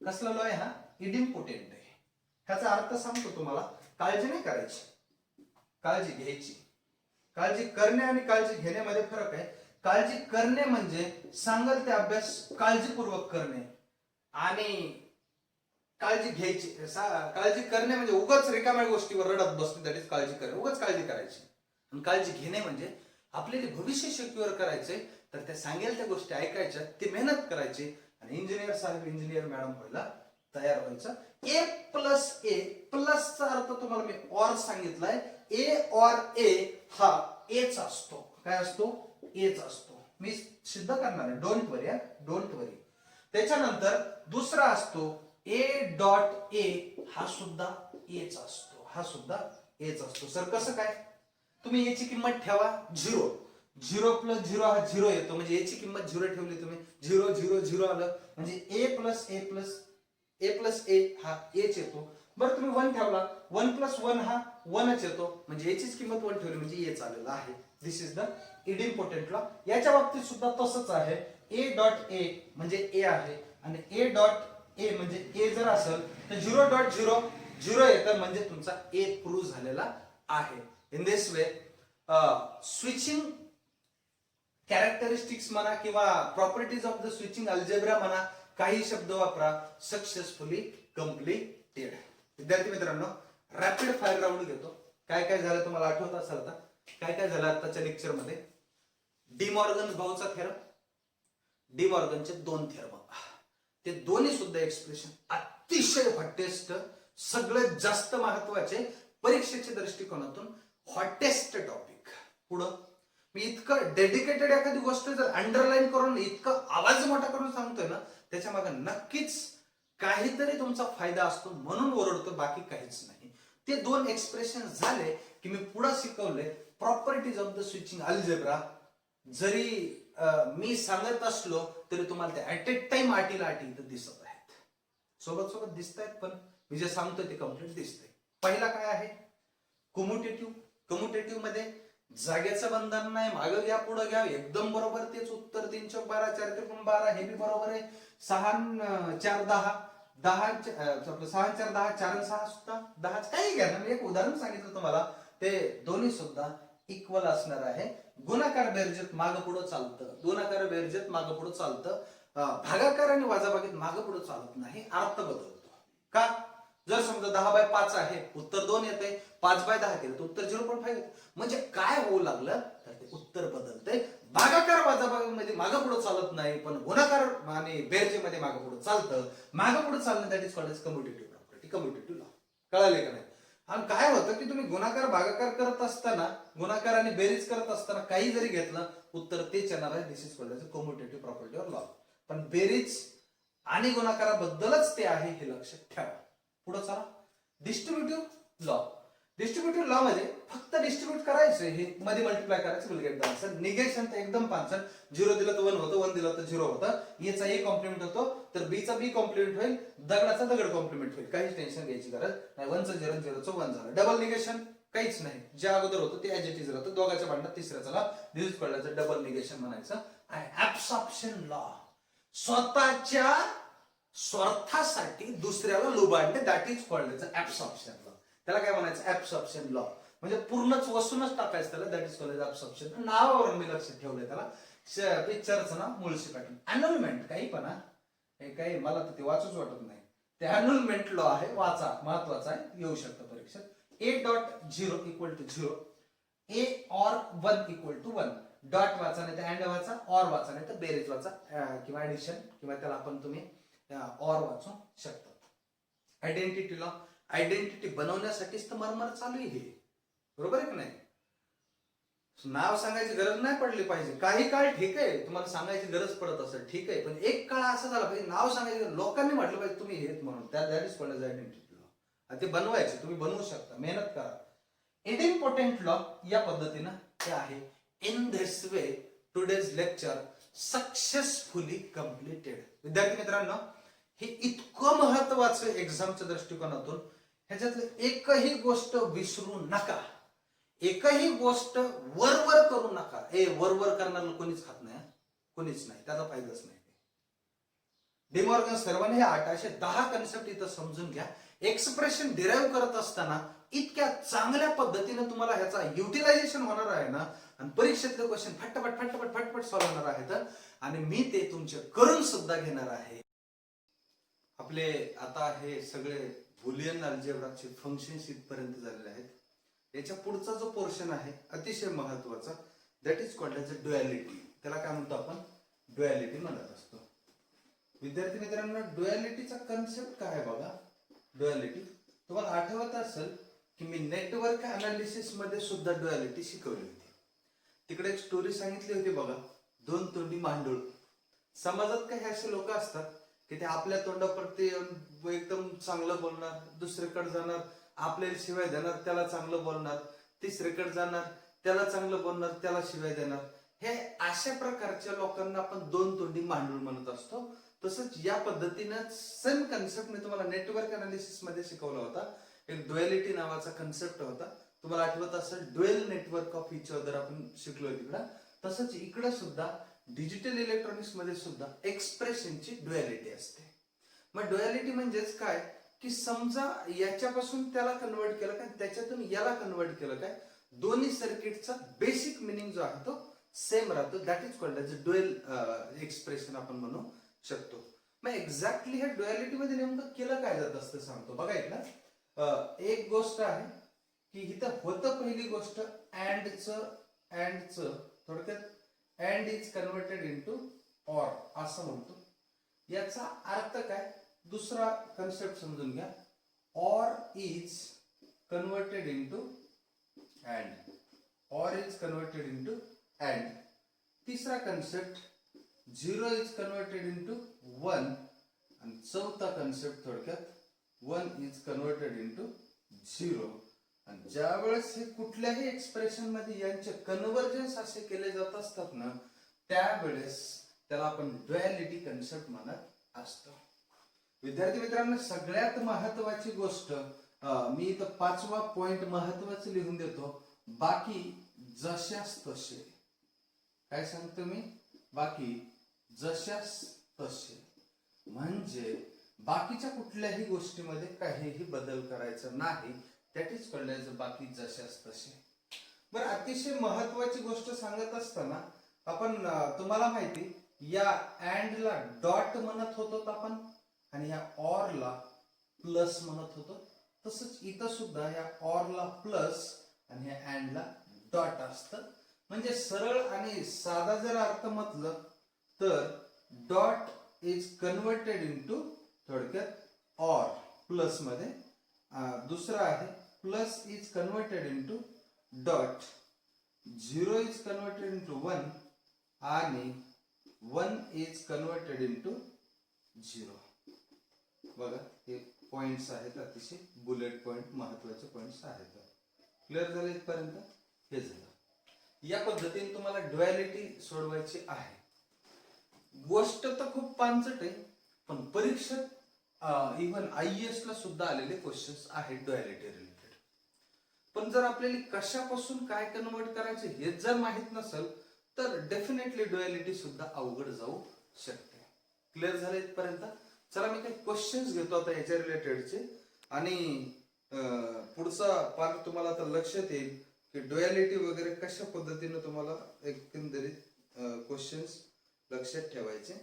कसला लॉ आहे हा? इडिम्पोटेंट आहे. ह्याचा अर्थ सांगतो तुम्हाला. काळजी नाही करायची, काळजी घ्यायची. काळजी करणे आणि काळजी घेण्यामध्ये फरक आहे. काळजी करणे म्हणजे सांगाल ते अभ्यास काळजीपूर्वक करणे, आणि काळजी घ्यायची काळजी करणे म्हणजे उगाच रिकाम्या गोष्टीवर रडत बसणे, दॅट इज काळजी करणे, उगाच काळजी करायची. आणि काळजी घेणे म्हणजे आपल्याला भविष्य सिक्युअर करायचे, तर त्या सांगेल त्या गोष्टी ऐकायच्या, ती मेहनत करायची आणि इंजिनियर साहेब इंजिनियर मॅडम व्हायला तयार व्हायचं. ए प्लस ए प्लसचा अर्थ तुम्हाला मी ऑर सांगितलाय. ए ऑर ए हा एच असतो. काय असतो? एच असतो. मी सिद्ध करणार आहे, डोंट वरी, डोंट वरी. त्याच्यानंतर दुसरा असतो ए डॉट ए, हा सुद्धा एच असतो, हा सुद्धा एच असतो. सर कसं काय? तुम्ही याची किंमत ठेवा 0, 0 प्लस 0 हा 0 येतो, म्हणजे याची किंमत 0 ठेवली तुम्ही, 0 0 0 आलं म्हणजे ए प्लस ए हा एच येतो. बरं तुम्ही 1 ठेवला, 1 प्लस 1 हा 1च येतो, म्हणजे याचीच किंमत 1 ठेवली म्हणजे एच आलेला आहे. This is the इडिम्पोटेंट law. याच्या बाबतीत सुद्धा तसंच आहे. ए डॉट ए म्हणजे ए आहे, आणि ए डॉट ए म्हणजे ए जर असेल तर 0 डॉट 0 0 येतं, म्हणजे तुमचा ए प्रूव्ह झालेला आहे. In this way switching characteristics म्हणा किंवा properties of the switching algebra म्हणा, काही शब्द वापरा, सक्सेसफुली कंप्लीटेड. विद्यार्थी मित्रांनो रॅपिड फायर राऊंड घेतो. काय काय झालं तुम्हाला आठवत असेल आता? काय काय झालं आताच्या लेक्चर मध्ये? डिमॉर्गन भाऊचा थेरम, डिमॉर्गनचे 2 थेरम, ते दोन्ही सुद्धा एक्सप्रेशन अतिशय हॉटेस्ट, सगळ्यात जास्त महत्वाचे, परीक्षेच्या दृष्टिकोनातून हॉटेस्ट टॉपिक. पुढं मी इतकं डेडिकेटेड एखादी गोष्ट जर अंडरलाईन करून इतकं आवाज मोठा करून सांगतोय ना, त्याच्या मागे नक्कीच काहीतरी तुमचा फायदा असतो म्हणून ओरडतो, बाकी काहीच नाही. ते 2 एक्सप्रेशन झाले की मी पुढे शिकवले properties of the switching algebra. जरी मी सांगत असलो तरी तुम्हाला ते ऍट ए टाइम आटीला आटी इथं दिसत आहेत, सोबत सोबत दिसत आहेत, पण मी जे सांगतोय ते कम्प्लीट दिसतंय. पहिला काय आहे? कम्युटेटिव्ह. कम्युटेटिव्ह मध्ये जागेचं बंधन नाही, मागं घ्या पुढे घ्या, एकदम बरोबर तेच उत्तर. 3 चौक 12 4 त्रिकोण 12 हे बी बरोबर आहे. 6 4 10 10 6 4 10 4 6 सुद्धा 10. काही घ्या ना, मी एक उदाहरण सांगितलं तुम्हाला, ते दोन्ही सुद्धा इक्वल असणार आहे. गुणाकार बेरजेत मागं पुढे चालतं, गुणाकार बेरजेत मागं पुढे चालतं, भागाकार आणि वजाबाकीत मागं पुढे चालत नाही, अर्थ बदलतो. का? जर समजा 10/5 आहे, उत्तर 2 येते, 5/10 केलं तर उत्तर 0.5 येते. म्हणजे काय होऊ लागलं तर ते उत्तर बदलते. भागाकार वजाबाकीमध्ये मागं पुढे चालत नाही, पण गुणाकार आणि बेरजेमध्ये मागं पुढे चालतं. मागं पुढे चालणं that is called as commutative property, commutative law. कळाले का नाही? आणि काय होतं की तुम्ही गुणाकार भागाकार करत असताना, गुणाकार आणि बेरीज करत असताना काही जरी घेतलं उत्तर तेच येणार आहे. This is called commutative property of law. पण बेरीज आणि गुणाकाराबद्दलच ते आहे हे लक्षात ठेवा. पुढे चला. Distributive law. डिस्ट्रीब्युटिव्ह लॉ मध्ये फक्त डिस्ट्रीब्युट करायचं, हे मध्ये मल्टिप्लाय करायचं, will get the answer. Negation तर एकदम पांचट. 0 दिलं तर 1 होतं, 1 दिलं तर 0 होतं. याचा ए कॉम्प्लिमेंट होतो तर बी चा बी कॉम्प्लिमेंट होईल, दगडाचा दगड कॉम्प्लिमेंट होईल. काहीच टेन्शन घ्यायची गरज नाही. 1 चं 0, 0 चं 1 झालं. डबल निगेशन काहीच नाही. जे अगोदर होतं ते ऍज इट इज राहतं. दोघांच्या भांडणात तिसऱ्याचा this is called double negation म्हणायचं. Absorption law. स्वतःच्या स्वार्थासाठी दुसऱ्याला लुबाडणे, that is called absorption law. त्याला काय म्हणायचं? Absorption law. म्हणजे पूर्णच वसूनच टाकायचं त्याला, दॅट इज कॉल्ड ऍब्सॉर्प्शन. नावावरून मी लक्षात ठेवलंय त्याला. पिक्चरचं नाव मुळशी पाटील. अॅन्युलमेंट काही पण हे काही मला तर ते वाचूच वाटत नाही. ते अॅन्युलमेंट लॉ आहे, वाचा, महत्वाचा आहे, येऊ शकतं परीक्षेत. A.0 equal to 0, A or 1 equal to 1. Dot वाचा नाही तर अँड वाचा, ऑर वाचा नाही तर बेरीज वाचा, किंवा ऍडिशन, किंवा त्याला आपण तुम्ही ऑर वाचू शकता. Identity law. आयडेंटिटी बनवण्यासाठीच तर मरमर चालू आहे हे, बरोबर आहे की नाही? नाव सांगायची गरज नाही पडली पाहिजे. काही काळ ठीक आहे, तुम्हाला सांगायची गरज पडत असेल, ठीक आहे, पण एक काळ असं झाला पाहिजे नाव सांगायचं, लोकांनी म्हटलं पाहिजे तुम्ही हेच म्हणून. That is called identity law. ते बनवायचे, तुम्ही बनवू शकता, मेहनत करा. इडम्पोटेंट लॉ या पद्धतीनं ते आहे. In this way today's lecture successfully completed. विद्यार्थी मित्रांनो, हे इतकं महत्वाचं एक्झामच्या दृष्टिकोनातून, ह्याच्यातलं एकही गोष्ट विसरू नका. एकही गोष्ट वर करू नका. वर करणारं कोणीच खात नाही, कोणीच नाही, त्याचा फायदाच नाही. डिमॉर्गन सर्वांनी हे 1810 कन्सेप्ट इथं समजून घ्या. एक्सप्रेशन डिराईव्ह करत असताना इतक्या चांगल्या पद्धतीने तुम्हाला ह्याचा युटिलायझेशन होणार आहे ना, आणि परीक्षेतले क्वेश्चन फटफट फटफट फटफट सॉल्व्ह होणार आहेत, आणि मी ते तुमचे करून सुद्धा घेणार आहे. आपले आता हे सगळे बुलियन अल्जेब्राचे फंक्शन्स इथपर्यंत झालेले आहेत. याच्या पुढचा जो पोर्शन आहे अतिशय महत्वाचा, that is called as a duality. त्याला काय म्हणतो आपण? ड्युअलिटी म्हणत असतो. विद्यार्थी मित्रांनो, ड्युअलिटीचा कन्सेप्ट काय आहे बघा. ड्युअलिटी तुम्हाला आठवत असेल की मी नेटवर्क अनालिसिस मध्ये सुद्धा ड्युअलिटी शिकवली होती. तिकडे एक स्टोरी सांगितली होती बघा, दोन तोंडी मांडूळ. समाजात काही असे लोक असतात की ते आपल्या तोंडाप्रती एकदम चांगलं बोलणार, दुसरीकडे जाणार आपल्याला शिवाय देणार, त्याला चांगलं बोलणार, तिसरीकडे जाणार त्याला चांगलं बोलणार, त्याला शिवाय देणार. हे अशा प्रकारच्या लोकांना आपण दोन तोंडी मांडूळ म्हणत असतो. तसंच या पद्धतीनं सेम कन्सेप्ट मी तुम्हाला नेटवर्क अनालिसिस मध्ये शिकवला होता. एक ड्युअलिटी नावाचा कन्सेप्ट होता, तुम्हाला आठवत असेल. Dual network of each other आपण शिकलोय तिकडं. तसंच इकडं सुद्धा डिजिटल इलेक्ट्रॉनिक्स मध्ये सुद्धा एक्सप्रेशनची ड्युअलिटी असते. मग ड्युअलिटी म्हणजेच काय की समजा याच्यापासून त्याला कन्वर्ट केलं काय, त्याच्यातून याला कन्वर्ट केलं काय, दोन्ही सर्किटचा बेसिक मिनिंग जो आहे तो सेम राहतो. That is called as dual expression आपण म्हणू शकतो. मग एक्झॅक्टली ह्या ड्युअलिटी मध्ये नेमकं केलं काय जात असतं सांगतो बघा. एक गोष्ट आहे की इथं होतं पहिली गोष्ट अँडचं थोडक्यात and is converted into or असं म्हणतो. याचा अर्थ काय, दुसरा कन्सेप्ट समजून घ्या. Or is converted into and, or is converted into and. तिसरा कन्सेप्ट 0 इज कन्वर्टेड इनटू 1, आणि चौथा कन्सेप्ट थोडक्यात 1 इज कन्वर्टेड इनटू 0. आणि ज्या वेळेस हे कुठल्याही एक्सप्रेशन मध्ये यांचे कन्व्हर्जन्स असे केले जात असतात ना, त्यावेळेस त्याला आपण ड्युअलिटी कन्सेप्ट म्हणत असतो. विद्यार्थी मित्रांनो, सगळ्यात महत्वाची गोष्ट मी इथं 5वा पॉइंट महत्वाचं लिहून देतो. बाकी जशास तसे. काय सांगतो मी? बाकी जशास तसे. म्हणजे बाकीच्या कुठल्याही गोष्टीमध्ये काहीही बदल करायचा नाही. दॅट इज कॉल्ड एज बाकी जशास तसे. बरं, अतिशय महत्वाची गोष्ट सांगत असताना आपण तुम्हाला माहिती, या अँड ला डॉट म्हणत होतो आपण, आणि या ऑर ला प्लस म्हणत होतो. तसंच इथं सुद्धा ह्या ऑर ला प्लस आणि ह्या अँड ला डॉट असतं. म्हणजे सरळ आणि साधा जर अर्थ म्हटलं तर डॉट इज कन्वर्टेड इनटू थोडक्यात ऑर प्लस मध्ये. दुसरा आहे plus is converted into dot, 0 is converted into 1 आणि 1 इज कन्वर्टेड इंटू 0. बघा हे पॉइंट्स आहेत, अतिशय बुलेट पॉइंट महत्वाचे पॉइंट्स आहेत. क्लिअर झाले इथपर्यंत? हे झालं. या पद्धतीने तुम्हाला ड्युअलिटी सोडवायची आहे. गोष्ट तर खूप पानचट आहे, पण परीक्षेत इव्हन IAS ला सुद्धा आलेले क्वेश्चन्स आहेत ड्युअलिटी रिलेटेड. पण जर आपल्याला कशापासून काय कन्वर्ट करायचे हे जर माहित नसेल तर डेफिनेटली ड्युअलिटी सुद्धा अवघड जाऊ शकते. क्लिअर झाले इथपर्यंत? चला मी काही क्वेश्चन्स घेतो आता याच्या रिलेटेडचे आणि पुढचा पार्ट तुम्हाला आता लक्षात येईल की ड्युअलिटी वगैरे कशा पद्धतीने तुम्हाला एकंदरीत क्वेश्चन्स लक्षात ठेवायचे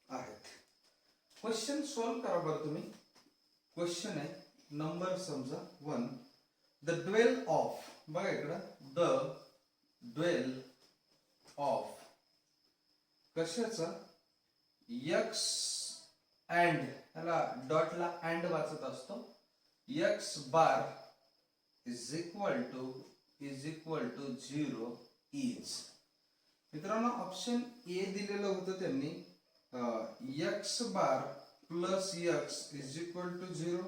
आहेत. क्वेश्चन सॉल्व्ह करा बरं तुम्ही. क्वेश्चन आहे नंबर समजा 1, द ड्वेल ऑफ, बघा इकडं, द ड्वेल ऑफ कशाचा, x अँड, याला डॉटला अँड वाचत असतो, x bar is equal to 0 is. मित्रांनो ऑप्शन ए दिलेलं होतं त्यांनी x bar plus x is equal to 0.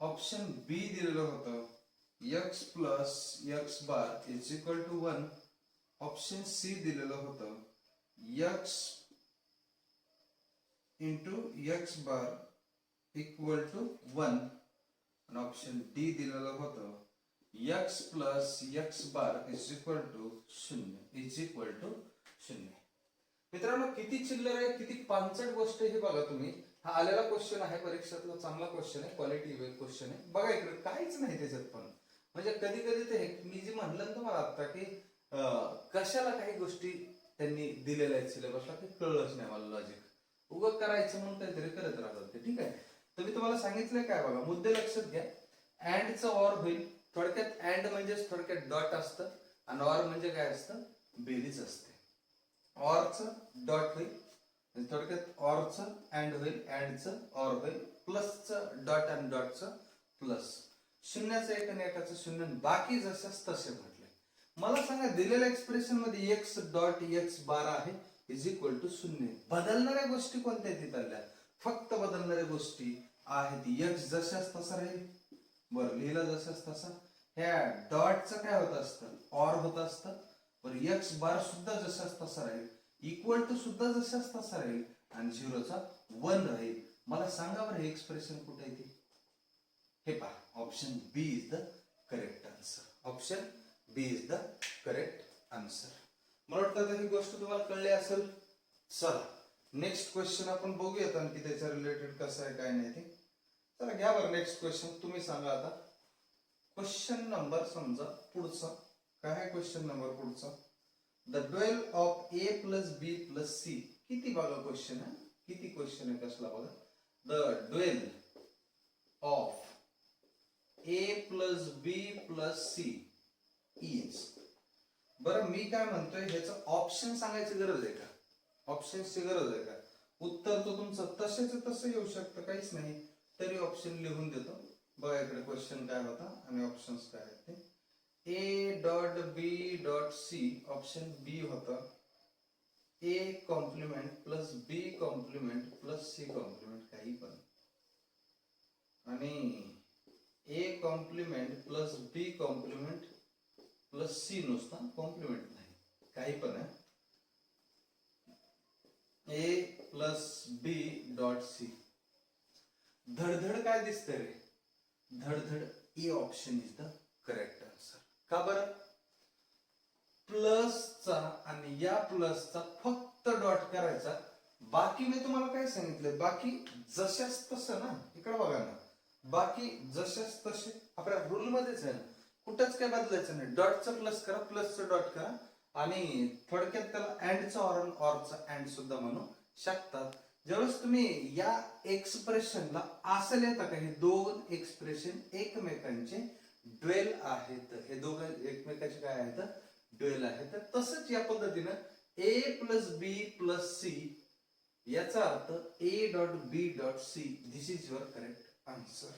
Option B दिलेलं होतं x plus x bar is equal to 1. Option C दिलेलं होतं x into x bar equal to 1 आणि option D दिलेलं होतं x plus x bar is equal to 0. मित्रांनो किती चिल्लर आहे, किती पानचट गोष्ट आहे हे बघा तुम्ही. हा आलेला क्वेश्चन आहे परीक्षेतला, चांगला क्वेश्चन आहे, क्वालिटी क्वेश्चन आहे. बघा इकडे काहीच नाही त्याच्यात. पण म्हणजे कधी कधी ते मी जे म्हणलं ना तुम्हाला आता की कशाला काही गोष्टी त्यांनी दिलेल्या आहेत सिलेबसला ते कळलंच नाही मला. लॉजिक उगं करायचं म्हणून काहीतरी करत राहतात ते. ठीक आहे, तर मी तुम्हाला सांगितलंय काय बघा, मुद्दे लक्षात घ्या. अँडचं ऑर होईल. थोडक्यात अँड म्हणजे थोडक्यात डॉट असतं आणि ऑर म्हणजे काय असतं, बेरीज असते. ऑरचं डॉट होईल, थोडक्यात ऑरचं अँड होईल, अँडचं ऑर होईल, प्लसचं डॉट आणि डॉटचं प्लस, शून्याचं एक आणि एकाचं शून्य, बाकी जशाच तसे म्हटले. मला सांगा दिलेल्या एक्सप्रेशन मध्ये एक्स डॉट एक्स बार आहे इज इक्वल टू 0. बदलणाऱ्या गोष्टी कोणत्या आहेत तिथल्या? फक्त बदलणाऱ्या गोष्टी आहेत एक्स जशाच तसा राहील. बरं लिहिला जशाच तसा. ह्या डॉटचं काय होत असतं, ऑर होत असतं. बरं एक्स बार सुद्धा जशाच तसा राहील, इक्वल टू सुद्धा जशाच तसा राहील आणि 0चा 1 राहील. मला सांगा बरं हे एक्सप्रेशन कुठे आहे ते? हे पहा, option B is the correct answer. Option B is the correct answer. मला वाटतं ही गोष्ट तुम्हाला कळली असेल. चला नेक्स्ट क्वेश्चन आपण बघूयात आणखी त्याच्या रिलेटेड कसं आहे काय नाही ते. चला घ्या बरं नेक्स्ट क्वेश्चन. तुम्ही सांगा आता. क्वेश्चन नंबर समजा पुढचा काय आहे, क्वेश्चन नंबर पुढचा, the dual of A plus B plus C. किती बघा क्वेश्चन आहे, किती क्वेश्चन आहे कसला बघा. The dual of A plus B plus C is. बरं मी काय म्हणतोय, ह्याचं ऑप्शन सांगायची गरज आहे का? ऑप्शनची गरज आहे का? उत्तर तो तुमचं तसेच तसं येऊ शकतं, काहीच नाही तरी ऑप्शन लिहून देतो. बघा इकडे क्वेश्चन काय होता आणि ऑप्शन्स काय आहेत ते. A dot B dot C, option B होता A complement plus B complement plus C complement, काही पण, आणि A complement plus B complement plus C नुसता, कॉम्प्लिमेंट नाही, काही पण आहे. A plus B dot C. धडधड काय दिसतंय रे? धडधड A option is the correct answer. का बरं? प्लसचा आणि या प्लसचा फक्त डॉट करायचा, बाकी मी तुम्हाला काय सांगितलं, बाकी जशाच तसं ना. इकडे बघा ना, बाकी जशाच तसे आपल्या रूल मध्येच आहे ना, कुठंच काय बदलायचं नाही. डॉटचं प्लस करा, प्लसचं डॉट करा आणि थोडक्यात त्याला अँडचा ऑर ऑरचा अँड सुद्धा म्हणू शकतात. ज्यावेळेस तुम्ही या एक्सप्रेशनला असं लिहिता का, हे दोन एक्सप्रेशन एकमेकांचे ड्वेल आहेत, हे दोघं एकमेकांचे काय आहेत, ड्वेल आहेत. तसंच या पद्धतीनं A plus B plus C, याचा अर्थ A dot B dot C, this is your correct answer.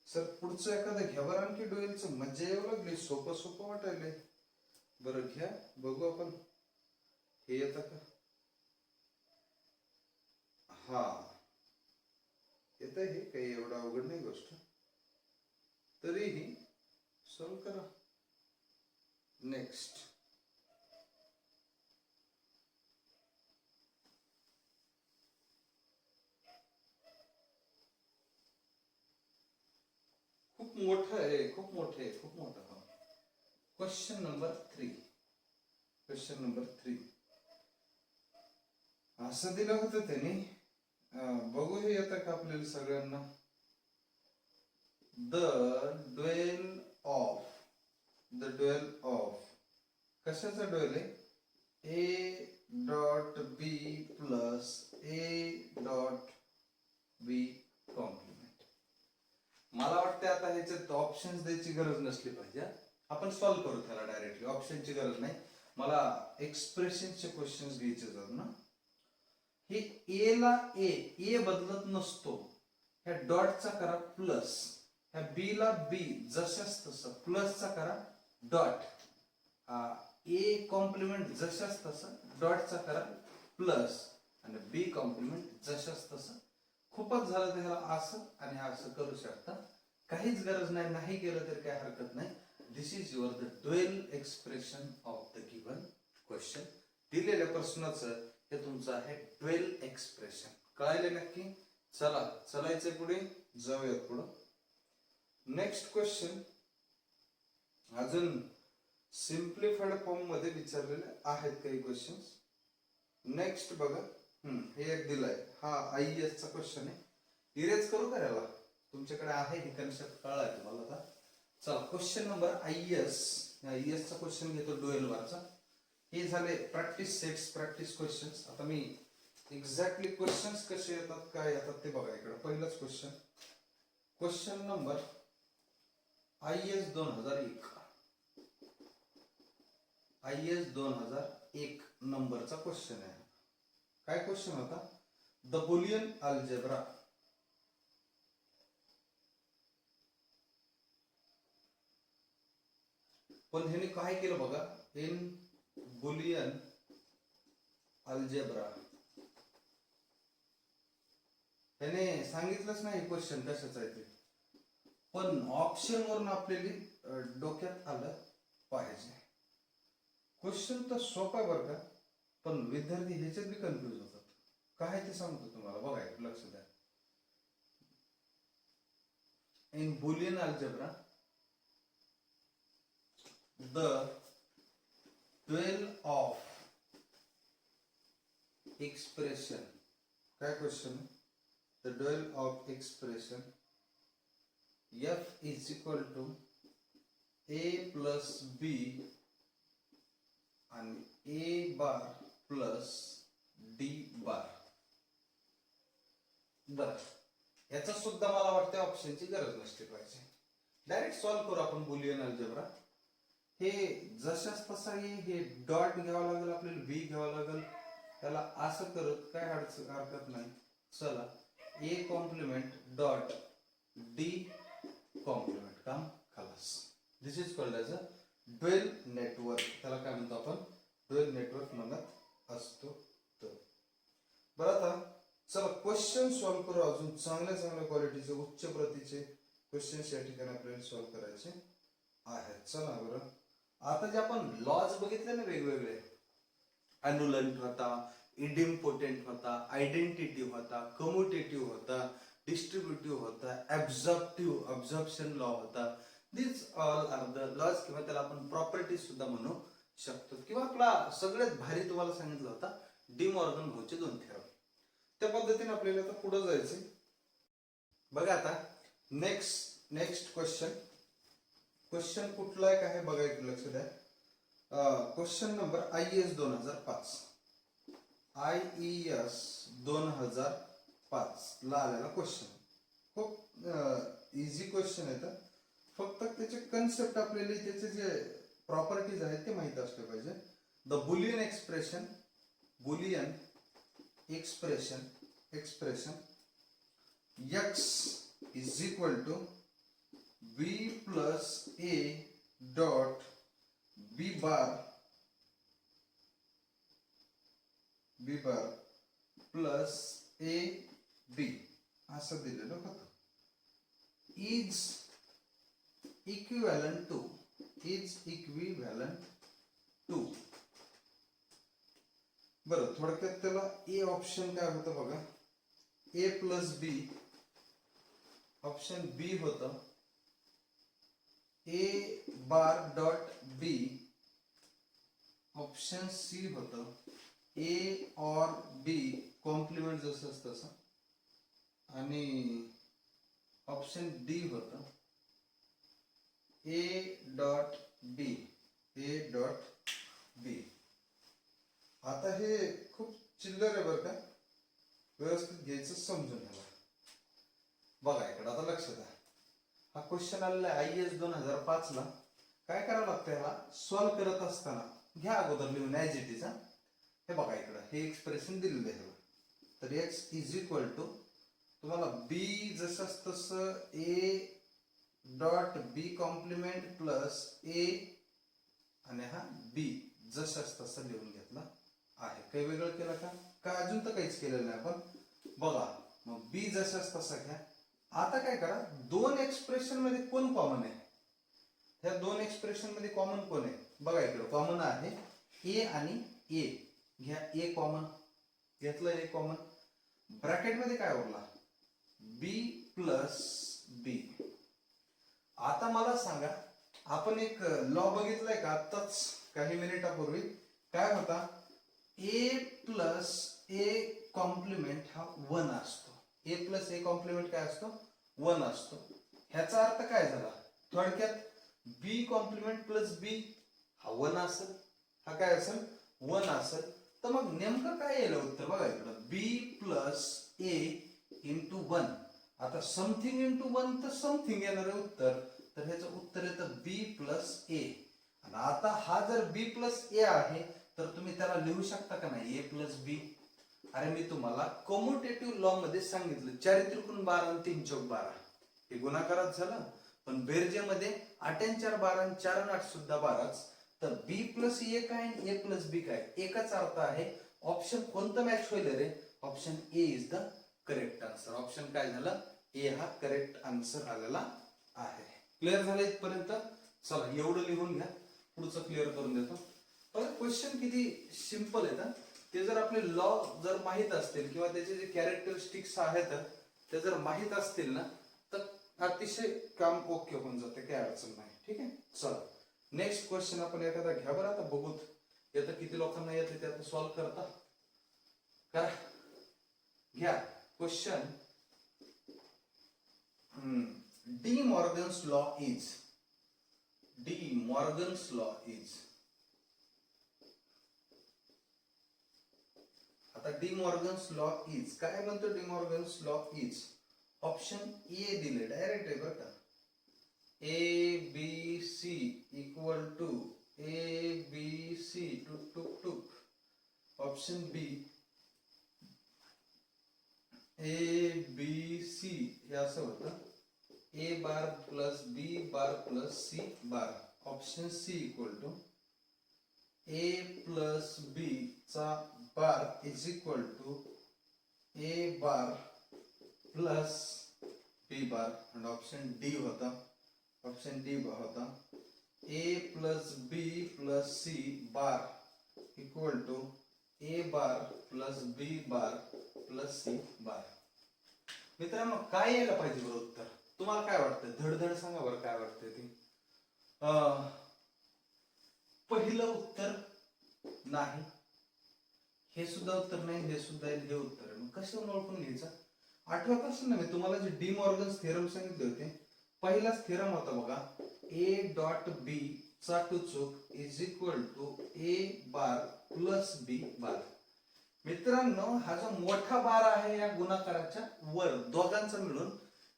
Sir पुढचं एखादं घ्या बरं, आणखी डुएलचं मजा येऊ लागली, सोपं सोपं वाटायलंय. बरं घ्या, बघू आपण हे येतं का. हा येत हे काही एवढं अवघड नाही गोष्ट, तरीही सॉल्व करा. नेक्स्ट खूप मोठं आहे, खूप मोठं आहे, खूप मोठं. Question number 3. क्वेश्चन नंबर 3 असं दिलं होतं त्यांनी, बघू हे येतं का आपल्याला सगळ्यांना. द ड्युएल ऑफ कशाचा ड्युएल आहे, A dot B plus A dot B complement. मला वाटतं आता ह्याच्यात ऑप्शन्स द्यायची गरज नसली पाहिजे, आपण सॉल्व्ह करू त्याला डायरेक्टली, ऑप्शनची गरज नाही. मला एक्सप्रेशनचे क्वेश्चन्स घ्यायचे जर ना. हे ए ला ए बदलत नसतो, ह्या डॉटचा करा प्लस, ह्या बी ला बी जशाच तसं प्लसचा करा डॉट, ए कॉम्प्लिमेंट जशाच तसं डॉटचा करा प्लस, आणि बी कॉम्प्लिमेंट जशाच तसं. खूपच झालं तर ह्याला असं आणि असं करू शकता, काहीच गरज नाही, नाही केलं तरी काही हरकत नाही. This is your the dual expression of the given question. दिलेल्या प्रश्नाचं हे तुमचं आहे ड्युएल एक्सप्रेशन. कळायले नक्की. चला चलायचंय पुढे, जाऊयात पुढं. नेक्स्ट क्वेश्चन अजून सिम्प्लिफाईड फॉर्म मध्ये विचारलेले आहेत काही क्वेश्चन्स. नेक्स्ट बघा, हे एक दिलाय, हा IAS चा क्वेश्चन आहे. इरेज करू करायला तुमच्याकडे आहे, हे कन्सेप्ट कळलाय तुम्हाला आता. चला क्वेश्चन नंबर IAS चा क्वेश्चन घेतो ड्युएल वरचा. हे झाले प्रॅक्टिस सेट्स, प्रॅक्टिस क्वेश्चन्स. आता मी एक्झॅक्टली क्वेश्चन्स कसे येतात काय येतात ते बघा. इकडे पहिलाच question, question number IAS 2001, IAS 2001 नंबरचा क्वेश्चन आहे. काय क्वेश्चन होता, द बुलियन अल्जेब्रा. पण ह्याने काय केलं बघा, इन बुलियन अल्जेब्रा ह्याने सांगितलंच नाही क्वेश्चन कशाचा आहे ते, पण ऑप्शन वरून आपल्याला डोक्यात आलं पाहिजे. क्वेश्चन तर सोपा आहे बरं का, पण विद्यार्थी ह्याच्यात बी कन्फ्युज होतात. काय ते सांगतो तुम्हाला, बघा लक्ष द्या. In Boolean algebra the dual of expression. काय question, the dual of expression F is equal to A plus B आणि A bar plus D bar. बर, याचा सुद्धा मला वाटतं ऑप्शनची गरज नसली पाहिजे, डायरेक्ट सॉल्व्ह करू आपण बुलियन अल्जेब्रा. हे जशाच तसा हे डॉट घ्यावा लागेल आपल्याला, बी घ्यावा लागेल, त्याला असं करत काय हरकत नाही. चला, A complement dot D complement, काम खलास. This is called as a dual network. त्याला काय म्हणतो आपण, ड्युएल नेटवर्क म्हणत असतो. तर बरं, आता चला क्वेश्चन सॉल्व्ह करू. अजून चांगल्या चांगल्या क्वालिटीचे उच्च प्रतीचे क्वेश्चन्स या ठिकाणी आपल्याला सॉल्व्ह करायचे आहेत. चला बरं, आता जे आपण लॉज बघितले ना वेगवेगळे, अन्युलंट होता, इडिम्पोटेंट होता, आयडेंटिटिव्ह होता, कम्युटेटिव्ह होता, डिस्ट्रीब्युटिव्ह होता, ऍब्झॉर्प्शन लॉ होता. दिस ऑल आर द लॉज, किंवा त्याला आपण प्रॉपर्टीज सुद्धा म्हणू शकतो. किंवा आपला सगळ्यात भारी तुम्हाला सांगितलं होता डी मॉर्गन भाऊचे 2 थेरम. त्या पद्धतीने आपल्याला आता पुढे जायचे. बघा आता नेक्स्ट क्वेश्चन. क्वेश्चन कुठला आहे काय बघायचं, लक्ष द्या. क्वेश्चन नंबर IAS 2005, IAS 2005 ला आलेला क्वेश्चन. खूप इझी क्वेश्चन आहे. तर फक्त त्याचे कन्सेप्ट आपल्याला, त्याचे जे प्रॉपर्टीज आहेत ते माहित असले पाहिजे. The Boolean expression x is equal to B plus A dot B bar plus A B असं दिलेलं होतं. इज इक्विव्हॅलंट टू बरं, थोडक्यात त्याला ए ऑप्शन काय होतं बघा, ए प्लस बी. ऑप्शन बी होतं A bar dot B. Option C होतं ए और बी कॉम्प्लिमेंट जसं असतं तसं. आणि ऑप्शन डी होतं ए डॉट बी. आता हे खूप चिल्लर आहे बरं का, व्यवस्थित घ्यायचं समजून घ्यायला. बघा इकडे आता लक्षात आहे, हा क्वेश्चन आलेला आहे IAS 2005 ला. काय करावं लागतं याला सॉल्व्ह करत असताना, घ्या अगोदर लिहून ऍज इट इज. हे बघा इकडं हे एक्सप्रेशन दिलेलं आहे. तर एक्स इज इक्वल टू तुम्हाला बी जसं तसं A dot B complement plus A आणि हा बी जसं तसं लिहून घेतला आहे. काही वेगळं केलं का? काय अजून तर काहीच केलेलं नाही आपण. बघा मग बी जसं तसं घ्या. आता काय करा, दोन एक्सप्रेशन मध्ये कोण कॉमन आहे? ह्या दोन एक्सप्रेशन मध्ये कॉमन कोण आहे? बघा इकडे कॉमन आहे ए आणि ए. घ्या ए कॉमन, घेतलं ए कॉमन. ब्रॅकेट मध्ये काय उरला? बी प्लस बी. आता मला सांगा, आपण एक लॉ बघितलाय का आताच काही मिनिटापूर्वी? काय होता? ए प्लस ए कॉम्प्लिमेंट हा 1 असतो. ए प्लस ए कॉम्प्लिमेंट काय असतो? 1 असतो. ह्याचा अर्थ काय झाला? थोडक्यात बी कॉम्प्लिमेंट प्लस बी हा 1 असेल. हा काय असेल? 1 असेल. तर मग नेमकं काय येईल उत्तर? बघा इकडं बी प्लस ए इंटू 1. आता समथिंग इंटू 1 तर समथिंग येणार आहे उत्तर. तर ह्याचं उत्तर येतं बी प्लस ए. आणि आता हा जर बी प्लस ए आहे तर तुम्ही त्याला लिहू शकता का नाही ए प्लस बी? अरे मी तुम्हाला कम्युटेटिव्ह लॉ मध्ये सांगितलं 4 त्रिकोण 12 आणि 3 चौक 12 हे गुणाकारात झालं. पण बेरजेमध्ये 8 आणि 4 12 आणि 4 आणि 8 सुद्धा 12च. तर बी प्लस ए काय आणि ए प्लस बी काय एकच अर्थ आहे. ऑप्शन कोणतं मॅच होईल रे? Option A is the correct answer. Option काय झालं? ए हा करेक्ट आन्सर आलेला आहे. क्लिअर झालं इथपर्यंत? चला एवढं लिहून घ्या, पुढचं क्लिअर करून देतो. पण क्वेश्चन किती सिंपल आहेत. ते जर आपले लॉ जर माहित असतील किंवा त्याचे जे कॅरेक्टरिस्टिक्स आहेत ते जर माहित असतील ना तर अतिशय काम ओके होऊन जाते, काही अडचण नाही. ठीक आहे, चला नेक्स्ट क्वेश्चन आपण एखादा घ्या बरं. आता बघूत येतं किती लोकांना येते ते आता सॉल्व्ह करता का. घ्या question. De Morgan's law is आता डी मॉर्गन्स लॉ इज काय म्हणतो? De Morgan's law is option A दिले डायरेक्ट आहे बरं का. A B C equal to A B C टुक टुक टुक. Option B A B C हे असं होतं A bar plus B bar plus C bar. Option C equal to A plus B चा bar is equal to A bar plus B बार. आणि option D होता A plus B plus C bar equal to A bar plus B bar plus C bar. मित्रांनो काय यायला पाहिजे बरं उत्तर? तुम्हाला काय वाटतं? धडधड सांगा बरं काय वाटतंय ते. पहिलं उत्तर नाही, हे सुद्धा उत्तर नाही, हे सुद्धा हे उत्तर आहे. मग कसं ओळखून घ्यायचं? आठवत असेल ना मी तुम्हाला जे डी मॉर्गन्स थेरम सांगितले होते. पहिलाच थेरम होता बघा, ए डॉट बी चा टू चूक is equal to A bar plus B bar. मित्रांनो हा जो मोठा बार आहे या गुणाकाराच्या वर दोघांचा मिळून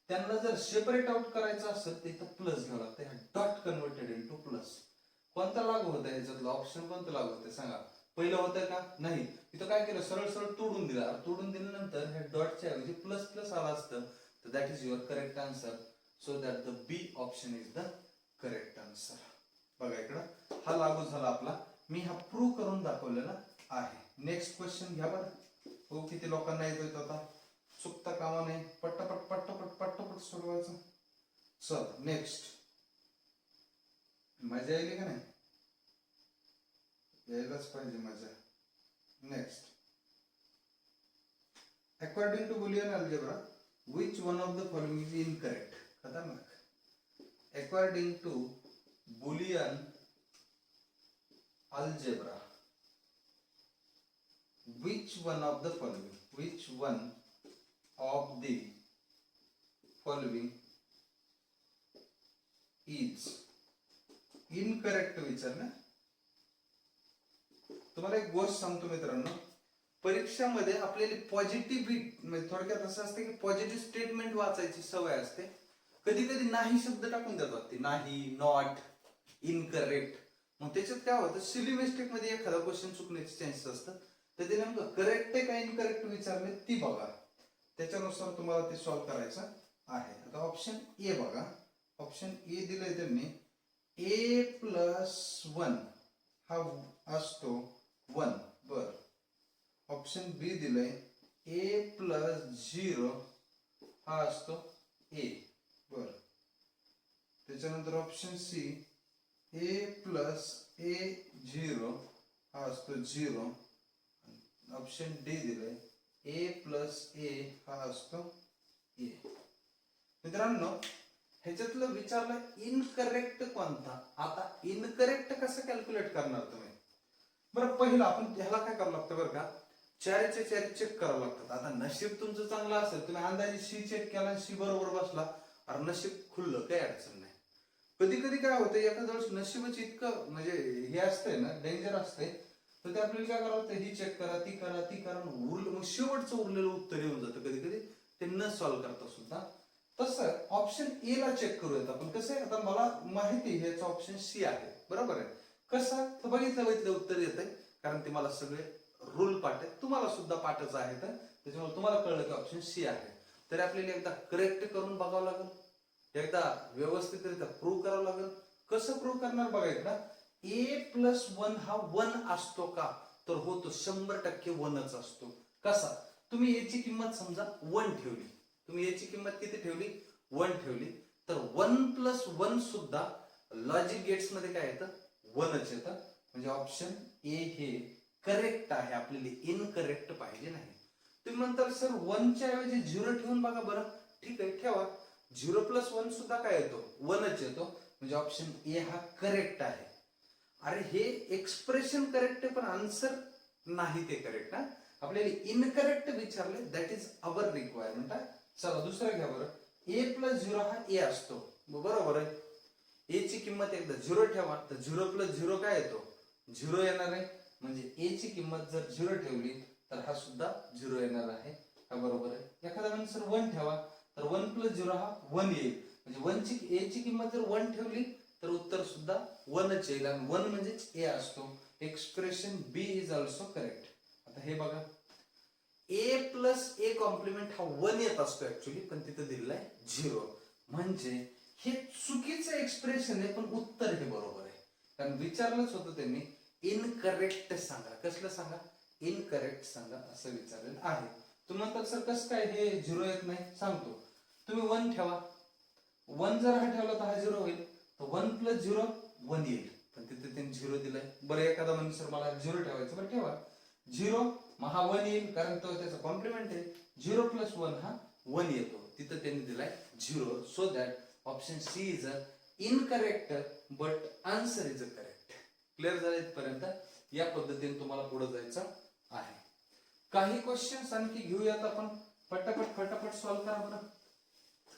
त्यांना जर सेपरेट आउट करायचं असेल तर इथं प्लस घ्यावं लागतं. Dot converted into plus. कोणता लागू होता ह्याच्यातलं? ऑप्शन कोणतं लागू होतं सांगा? पहिलं होतं का? नाही. इथं काय केलं? सरळ सरळ तोडून दिला. तोडून दिल्यानंतर ह्या डॉटच्या ऐवजी प्लस प्लस आला असतं तर that is your correct answer. So that the B option is the correct answer. बघा इकडं हा लागू झाला आपला. मी हा प्रूव्ह करून दाखवलेला आहे. नेक्स्ट क्वेश्चन घ्या बरं. हो किती लोकांना येतोय तो आता. चुकता कामा नाही. पट्टापट पट्टापट पट्टापट सोडवायचं. चल नेक्स्ट. मजा येईल का नाही. यायलाच पाहिजे मजा. Next. According to Boolean algebra which one of the following is incorrect. खतरनाक. According to Boolean algebra, which one of the following is incorrect विचारलं. तुम्हाला एक गोष्ट सांगतो मित्रांनो. परीक्षामध्ये आपल्याला पॉझिटिव्ह म्हणजे थोडक्यात असं असतं की पॉझिटिव्ह स्टेटमेंट वाचायची सवय असते. कधी कधी नाही शब्द टाकून देतात ते. नाही, नॉट, इनकरेक्ट. मग त्याच्यात काय होतं, सिली मिस्टेक मध्ये एखादा क्वेश्चन चुकण्याचे चान्सेस असतात. तर ते नेमकं करेक्ट आहे का इनकरेक्ट विचारले ती बघा. त्याच्यानुसार तुम्हाला ते सॉल्व्ह करायचं आहे. आता ऑप्शन ए बघा. ऑप्शन ए दिलंय त्यांनी. a+1 हा असतो 1. बर. ऑप्शन बी दिलंय a+0 हा असतो a. बर. त्याच्यानंतर ऑप्शन सी a+a0 हा असतो 0. ऑप्शन डी दिलंय a+a हा असतो a. मित्रांनो ह्याच्यातलं विचारलं इनकरेक्ट कोणता. आता इनकरेक्ट कसं कॅल्क्युलेट करणार तुम्ही. बरं पहिलं आपण ह्याला काय करावं लागतं बरं का, चारीचे चारी चेक करावं लागतात. आता नशीब तुमचं चांगलं असेल, तुम्ही अंदाजे सी चेक केला, सी बरोबर बसला, अरे नशीब खुललं, काही अडचण नाही. कधी कधी काय होतं, एखाद्या वेळेस नशीबच इतकं म्हणजे हे असतंय ना, डेंजर असतंय, तर ते आपल्याला काय करावं लागतं, ही चेक करा, ती करा, ती करा, मग शेवटचं उरलेलं उत्तर येऊन जातं कधी कधी ते न सॉल्व्ह करता सुद्धा. तसं ऑप्शन ए ला चेक करूयात आपण. कसं आहे, आता मला माहिती आहे ह्याचा ऑप्शन सी आहे, बरोबर आहे. कसं तर बघितलं उत्तर येत आहे, कारण ते मला सगळे रूल पाठ आहेत, तुम्हाला सुद्धा पाठच आहेत, त्याच्यामुळे तुम्हाला कळलं की ऑप्शन सी आहे. तरी आपल्याला एकदा करेक्ट करून बघावं लागेल, एकदा व्यवस्थितरित्या प्रूव्ह करावं लागेल. कसं प्रूव्ह करणार बघा एकदा. a+1 हा 1 असतो का, तर होतो, 100% 1च असतो. कसा, तुम्ही याची किंमत समजा 1 ठेवली, तुम्ही याची किंमत किती ठेवली, 1 ठेवली, तर 1+1 सुद्धा लॉजिक गेट्स मध्ये काय येतं, 1च येतं. म्हणजे ऑप्शन ए हे करेक्ट आहे, आपल्याला इनकरेक्ट पाहिजे नाही. तुम्ही म्हणता सर 1 च्या ऐवजी 0 ठेवून बघा. बरं ठीक आहे, ठेवा. 0+1 सुद्धा काय येतो, 1च येतो. म्हणजे ऑप्शन ए हा करेक्ट आहे. अरे हे एक्सप्रेशन करेक्ट आहे, पण आन्सर नाही ते करेक्ट. हा आपल्याला इनकरेक्ट विचारले, दॅट इज अवर रिक्वायरमेंट. चला दुसरं घ्या बरं. a+0 हा ए असतो, बरोबर आहे. ए ची किंमत एकदा 0 ठेवा, तर 0+0 काय येतो, 0 येणार आहे. म्हणजे ए ची किंमत जर 0 ठेवली तर हा सुद्धा 0 येणार आहे, हा बरोबर आहे. एखादा आन्सर 1 ठेवा, तर 1+0 हा 1 येईल. म्हणजे ए ची किंमत जर 1 ठेवली तर उत्तर सुद्धा 1च येईल, आणि 1 म्हणजेच ए असतो. Expression B is also correct. आता हे बघा, a+a कॉम्प्लिमेंट हा 1 येत असतो ऍक्च्युली, पण तिथं दिलेला आहे 0. म्हणजे हे चुकीचं एक्सप्रेशन आहे, पण उत्तर हे बरोबर आहे. कारण विचारलंच होतं त्यांनी, इनकरेक्ट सांगा. कसलं सांगा, इनकरेक्ट सांगा असं विचारलेलं आहे. तुम्ही म्हणतात सर कसं काय हे 0 येत नाही, सांगतो. तुम्ही 1 ठेवा, 1 जर हा ठेवला तर हा 0 होईल, तर 1+0 1 येईल, पण तिथे त्यांनी 0 दिलाय. बरं एखादा म्हणजे सर मला 0 ठेवायचं, बरं ठेवा 0, मग हा 1 येईल, कारण तो त्याचा कॉम्प्लिमेंट आहे. 0+1 हा 1 येतो, तिथं त्यांनी दिलाय 0. So that option C is a incorrect, but answer is a correct. Clear झालं इथपर्यंत. या पद्धतीने तुम्हाला पुढे जायचं आहे. काही क्वेश्चन्स आणखी घेऊयात आपण, पटापट सॉल्व्ह करा बरं.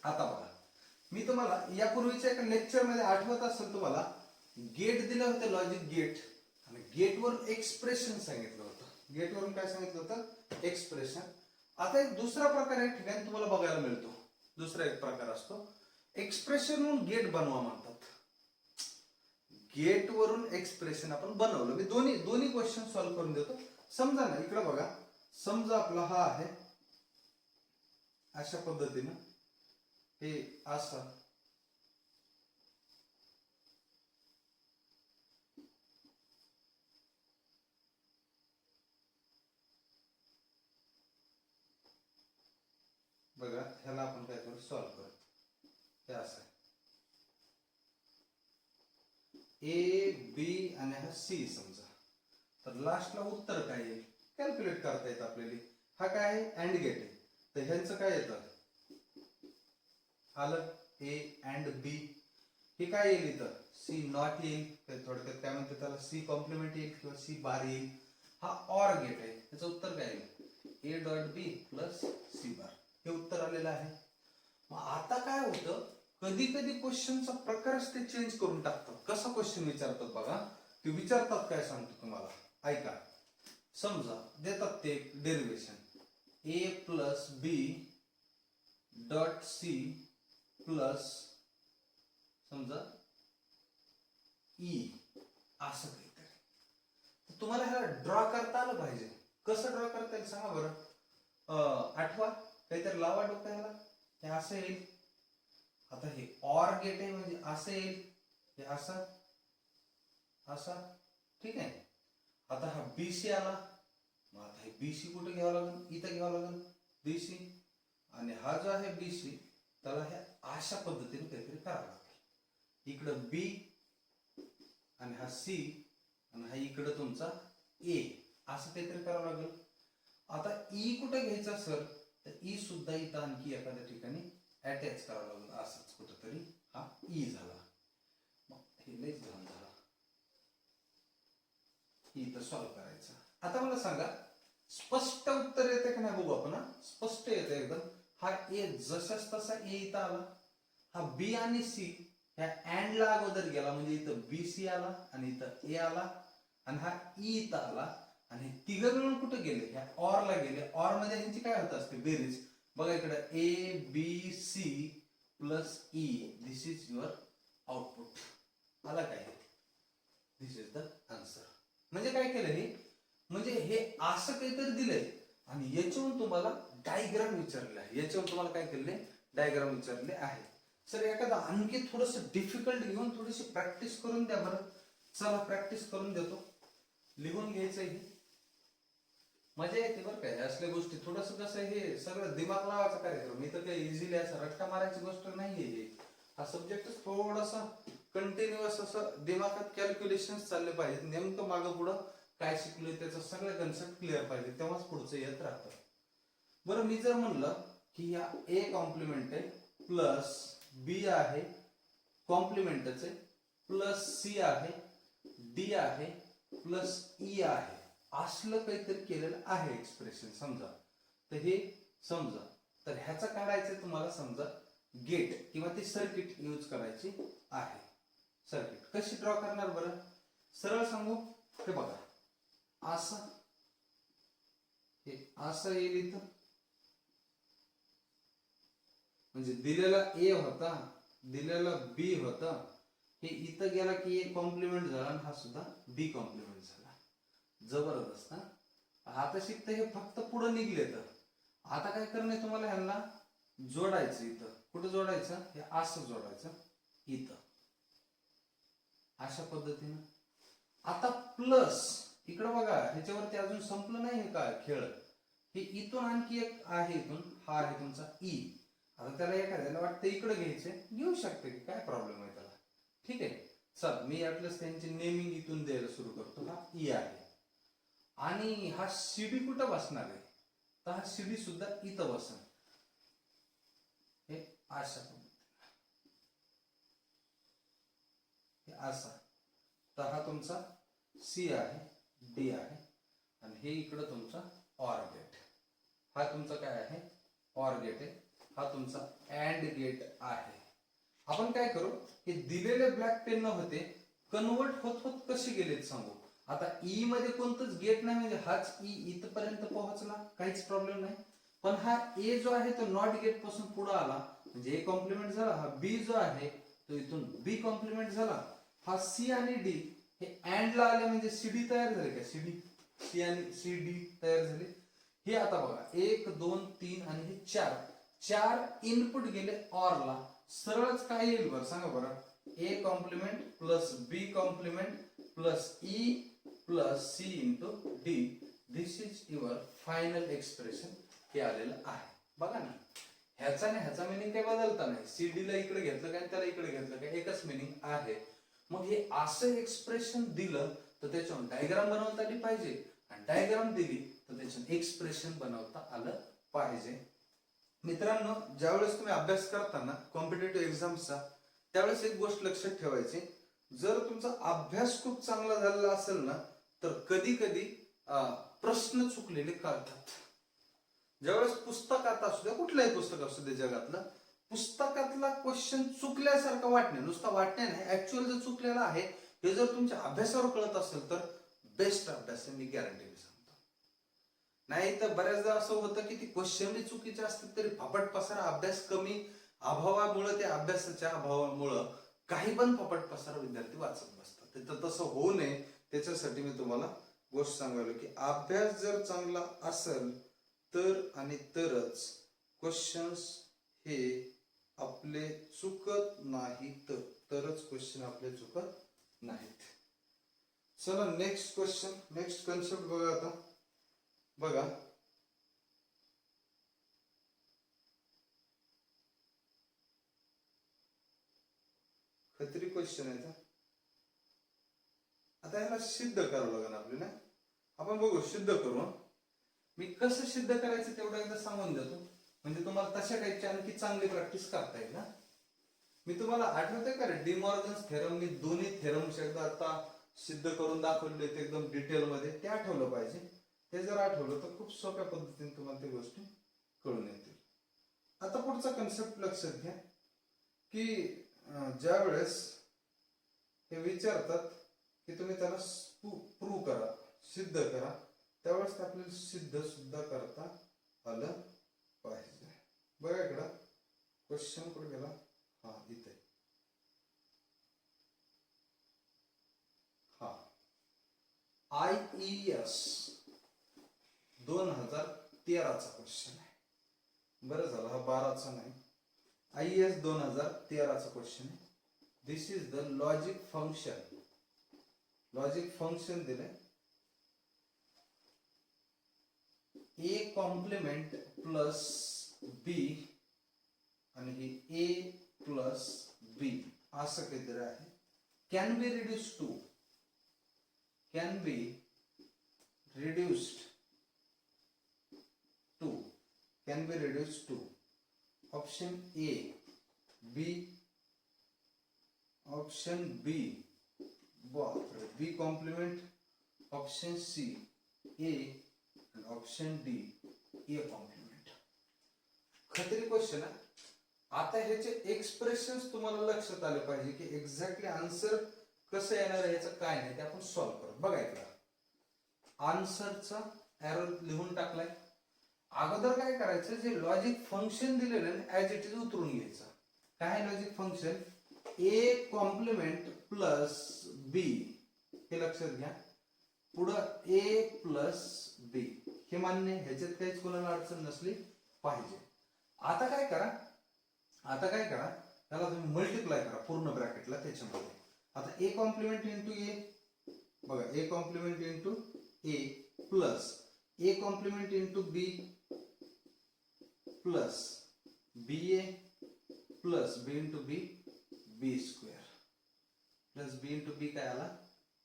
आता बघा, मी तुम्हाला यापूर्वीच्या एका लेक्चर मध्ये आठवत असेल तुम्हाला, गेट दिलं होतं, लॉजिक गेट, आणि गेटवर एक्सप्रेशन सांगितलं होतं. गेटवरून काय सांगितलं होतं, एक्सप्रेशन. आता एक दुसरा प्रकार या ठिकाणी तुम्हाला बघायला मिळतो. दुसरा एक प्रकार असतो, एक्सप्रेशन वरून गेट बनवा म्हणतात. गेट वरून एक्सप्रेशन आपण बनवलं. मी दोन्ही क्वेश्चन सॉल्व्ह करून देतो. समजा ना, इकडे बघा, समजा आपला हा आहे अशा पद्धतीनं, हे असं बघा ह्याला आपण काय करू, सॉल्व्ह करू. हे असं ए बी आणि हा सी समजा, तर लास्टला उत्तर काय येईल कॅल्क्युलेट करता येतं आपल्याला. हा काय आहे, अँड गेट आहे, तर ह्यांचं काय येतं, आलं ए अँड बी. हे काय येईल इथं, सी नॉट येईल, तर थोडक्यात काय म्हणते त्याला, सी कॉम्प्लिमेंट येईल किंवा सी बार येईल. हा ऑर गेट आहे, त्याचं उत्तर काय येईल, A dot B plus C bar, हे उत्तर आलेलं आहे. मग आता काय होतं, कधी कधी क्वेश्चनचा प्रकारच ते चेंज करून टाकतात. कसा क्वेश्चन विचारतात बघा, ते विचारतात काय सांगतो तुम्हाला, ऐका. समजा देतात ते डेरिव्हेशन ए plus B dot C plus समजा ई, असं काहीतरी. तुम्हाला ह्याला ड्रॉ करता आलं पाहिजे. कसं ड्रॉ करता येईल सांगा बरं, आठवा, काहीतरी लावा डोक्याला. हे असं येईल, आता हे ऑर गेट आहे म्हणजे असं येईल, हे असं असा, ठीक आहे. आता हा बीसी आला, मग आता हे बीसी कुठे घ्यावं लागेल, इथं घ्यावं लागेल बीसी, आणि हा जो आहे बीसी त्याला ह्या अशा पद्धतीने काहीतरी करावं लागेल. इकडं बी आणि हा सी आणि हा इकडं तुमचा ए, असं काहीतरी करावं लागेल. आता ई कुठे घ्यायचा सर, तर ई सुद्धा इथं आणखी एखाद्या ठिकाणी अटॅच करावं लागेल, असंच कुठंतरी हा ई झाला. मग हे लईच घाण झाला, इथं सॉल्व्ह करायचं. आता मला सांगा स्पष्ट उत्तर येते की नाही बघू आपण. स्पष्ट येते एकदम. हा ए जसाच तसा ए इथं आला, हा बी आणि सी ह्या अँड ला अगोदर गेला म्हणजे इथं बी सी आला आणि इथं ए आला, आणि हा ई इथं आला, आणि तिघं मिळून कुठे गेले, ह्या ऑर ला गेले. ऑर मध्ये ह्यांची काय होत असते, बेरीज. बघा इकडे A B C plus E, this is your output. आला काय, दिस इज द आन्सर. म्हणजे काय केलं हे, म्हणजे हे असं काहीतरी दिलंय आणि याच्यावरून तुम्हाला डायग्राम विचारले आहे. याच्यावर तुम्हाला काय केले, डायग्राम विचारले आहे. सर एखादा आणखी थोडस डिफिकल्ट घेऊन थोडीशी प्रॅक्टिस करून द्या बरं. चला प्रॅक्टिस करून देतो. लिहून घ्यायचं हे, मजा येते बरं काय असल्या गोष्टी. थोडस कसं हे सगळं दिमाग लावायचा कार्यक्रम, इथं काही इझिली असं रट्टा मारायची गोष्ट नाहीये हे. हा सब्जेक्टच थोडासा कंटिन्युअस असं दिमागात कॅल्क्युलेशन चालले पाहिजेत. नेमकं मागं पुढं काय शिकलोय त्याचा सगळं कन्सेप्ट क्लिअर पाहिजे, तेव्हाच पुढचं येत राहतं. बरं मी जर म्हणलं की या ए कॉम्प्लिमेंट आहे प्लस बी आहे कॉम्प्लिमेंटच आहे प्लस सी आहे डी आहे प्लस ई आहे, असलं काहीतरी केलेलं आहे एक्सप्रेशन समजा. तर हे समजा, तर ह्याचा काढायचं तुम्हाला समजा गेट किंवा ती सर्किट यूज करायची आहे. सर्किट कशी ड्रॉ करणार बरं, सरळ सांगू. हे बघा असं, हे असं येईल इथं, म्हणजे दिलेला ए होता, दिलेला बी होता, हे इथं गेला की ए कॉम्प्लिमेंट झाला आणि हा सुद्धा बी कॉम्प्लिमेंट झाला. जबरदस्त. आता शिकतं हे फक्त पुढे निघले. तर आता काय करणं तुम्हाला, ह्यांना जोडायचं. इथं कुठं जोडायचं, हे असं जोडायचं इथं अशा पद्धतीनं. आता प्लस इकडं बघा, ह्याच्यावरती अजून संपलं नाही हे काय खेळ. हे इथून आणखी एक आहे, इथून हा आहे तुमचा ई. आता त्याला एखाद्याला वाटतं इकडे घ्यायचे, घेऊ शकते की काय प्रॉब्लेम आहे त्याला, ठीक आहे. चल मी ऍटलीस्ट त्यांची नेमिंग इथून द्यायला सुरू करतो. हा ई आहे आणि हा सीडी कुठं बसणार आहे, तर हा सीडी सुद्धा इथं बसणार. हे अशा हे असा, तर हा तुमचा सी आहे डी आहे आणि हे इकडं तुमचा ऑर गेट. हा तुमचा काय आहे, ऑर गेट आहे. हा तुमचा अँड गेट आहे. आपण काय करू, हे दिलेले ब्लॅक पेन न होते कन्वर्ट होत होत कसे गेलेत सांगू. आता ई मध्ये कोणतंच गेट नाही म्हणजे हाच ई इथपर्यंत पोहोचला, काहीच प्रॉब्लेम नाही. पण हा ए जो आहे तो नॉट गेट पासून पुढे आला म्हणजे ए कॉम्प्लिमेंट झाला. हा बी जो आहे तो इथून बी कॉम्प्लिमेंट झाला. हा सी आणि डी हे अँड ला आले म्हणजे सीडी तयार झाले का, सीडी सी आणि सी डी तयार झाले. हे आता बघा 1 2 3 आणि हे 4 इनपुट गेले ऑर ला. सरळच काय येईल बरं सांगा बरं, A complement plus B complement plus E plus C into D. This is your final expression. हे आलेलं आहे बघा ना. ह्याचा आणि ह्याचा मिनिंग काही बदलता नाही. CD ला इकडे घेतलं काय त्याला इकडे घेतलं काय एकच मिनिंग आहे. मग हे असं एक्सप्रेशन दिलं तर त्याच्यावर डायग्राम बनवता आली पाहिजे आणि डायग्राम दिली तर त्याच्यावर एक्सप्रेशन बनवता आलं पाहिजे. मित्रांनो, ज्यावेळेस तुम्ही अभ्यास करताना कॉम्पिटेटिव्ह एक्झामचा त्यावेळेस एक गोष्ट लक्षात ठेवायची, जर तुमचा अभ्यास खूप चांगला झालेला असेल ना तर कधी कधी प्रश्न चुकलेले कळतात. ज्यावेळेस पुस्तकात असू द्या, कुठलंही पुस्तक असू दे जगातलं, पुस्तकातला क्वेश्चन चुकल्यासारखं वाटणे, नुसता वाटणे नाही, ऍक्च्युअल जर चुकलेला आहे हे जर तुमच्या अभ्यासावर कळत असेल तर बेस्ट अभ्यास आहे, मी गॅरंटी सांगतो. नाही तर बऱ्याचदा असं होतं की ती क्वेश्चन चुकीचे असतात तरी फापट पसारा, अभ्यास कमी अभावामुळे, त्या अभ्यासाच्या अभावामुळं काही पण फापट पसारा विद्यार्थी वाचत बसतात. तर तसं होऊ नये त्याच्यासाठी मी तुम्हाला गोष्ट सांगायला की अभ्यास जर चांगला असेल तर आणि तरच क्वेश्चन्स हे आपले चुकत नाहीत, तरच क्वेश्चन आपले चुकत नाहीत. चला नेक्स्ट क्वेश्चन, नेक्स्ट कन्सेप्ट बघा. आता बघा, खत्री क्वेश्चन आहे. आता याला सिद्ध करावं लागेल आपल्याला. आपण बघू, सिद्ध करू. मी कसं सिद्ध करायचं तेवढं एकदा सांगून देतो, म्हणजे तुम्हाला तशा टाईपची आणखी चांगली प्रॅक्टिस करता येईल ना. मी तुम्हाला आठवतंय का डी मॉर्गन्स थेरम, मी दोन्ही थेरम्स एकदा आता सिद्ध करून दाखवले ते एकदम डिटेल मध्ये, ते आठवलं पाहिजे. ते जर आठवलं तर खूप सोप्या पद्धतीने तुम्हाला त्या गोष्टी कळून येतील. आता पुढचा कन्सेप्ट लक्षात घ्या की ज्या वेळेस हे विचारतात की तुम्ही त्याला प्रूव्ह करा, सिद्ध करा, त्यावेळेस आपल्याला सिद्ध सुद्धा करता आलं पाहिजे. बघा इकडं क्वेश्चन कुठे गेला, हा इथे, हा IES 2013चा क्वेश्चन आहे. बरं झालं हा 12चा नाही, IES 2013चा क्वेश्चन आहे. This is the logic function. Logic function दिले A कॉम्प्लिमेंट प्लस B आणि हे A प्लस B असं काहीतरी आहे. Can be reduce to, can be reduced to, can be reduce to option A, B, option B, B complement, option C A, option D A complement. खत्री question आहे. आता ह्याचे expressions तुम्हाला लक्षात आले पाहिजे की एक्झॅक्टली आन्सर कसं येणार आहे, याचं काय नाही ते आपण सॉल्व्ह करू. बघा इकडं आन्सरचा एरो लिहून टाकलाय. अगोदर काय करायचं, जे लॉजिक फंक्शन दिलेलं ऍज इट इज उतरून घ्यायचं. काय logic function, A complement plus B, हे लक्षात घ्या. पुढं ए प्लस बी, हे मान्य, ह्याच्यात काहीच कोणाला अडचण नसली पाहिजे. आता काय करा, त्याला तुम्ही मल्टिप्लाय करा पूर्ण ब्रॅकेटला त्याच्यामध्ये. आता ए कॉम्प्लिमेंट इंटू ए, बघा A complement into A plus A complement into B plus B A plus B into B, B square plus B into B काय आला,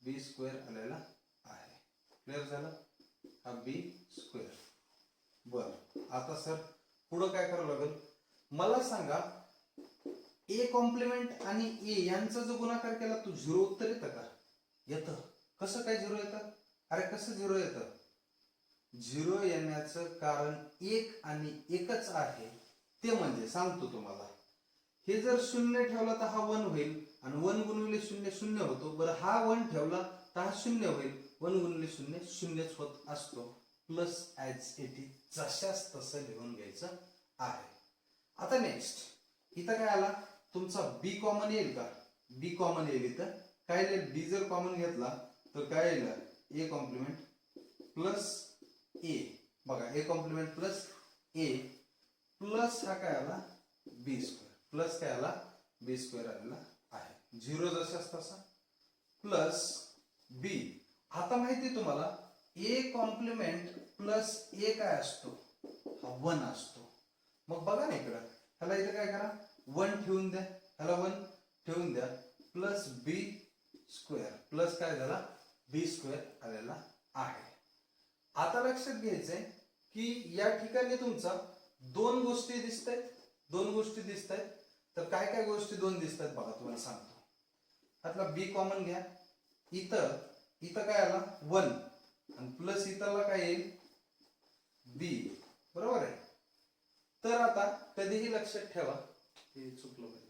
बी स्क्वेअर आलेला आहे. क्लिअर झालं, हा बी स्क्वेअर. बर, आता सर पुढं काय करावं लागेल मला सांगा. ए कॉम्प्लिमेंट आणि ए यांचा जो गुणाकार केला तो झिरो उत्तर येतं का? येतं. कसं काय झिरो येतं? अरे कसं झिरो येतं? झिरो येण्याचं कारण एक आणि एकच आहे, ते म्हणजे सांगतो तुम्हाला. हे जर शून्य ठेवला तर हा 1 होईल आणि 1 गुणिले शून्य शून्य होतो. बरं हा 1 ठेवला तर हा शून्य होईल, 1 गुणिले शून्य शून्यच होत असतो. प्लस ऍज इट इज, जशाच तसं लिहून घ्यायचं आहे. आता नेक्स्ट इथं काय आला, तुमचा बी कॉमन येईल का? बी कॉमन येईल. इथं काय येईल, बी जर कॉमन घेतला तर काय येईल, ए कॉम्प्लिमेंट प्लस ए. बघा A complement plus A plus हा काय आला, बी स्क्वेअर, प्लस काय आला, बी स्क्वेअर आलेला आहे. झिरो जशाच तसा प्लस बी. आता माहिती तुम्हाला ए कॉम्प्लिमेंट प्लस ए काय असतो, हा 1 असतो. मग बघा ना इकडं, ह्याला इथं काय करा, 1 ठेवून द्या, ह्याला 1 ठेवून द्या, प्लस बी स्क्वेअर प्लस काय झाला बी स्क्वेअर आलेला आहे. आता लक्षात घ्यायचंय की या ठिकाणी तुमचा दोन गोष्टी दिसत आहेत. तर काय काय गोष्टी दोन दिसत आहेत बघा, तुम्हाला सांगतो. ह्यातला बी कॉमन घ्या, इथं इथं काय आला 1 आणि प्लस इथला काय येईल बी, बरोबर आहे. तर आता कधीही लक्षात ठेवा, हे चुकलं पाहिजे.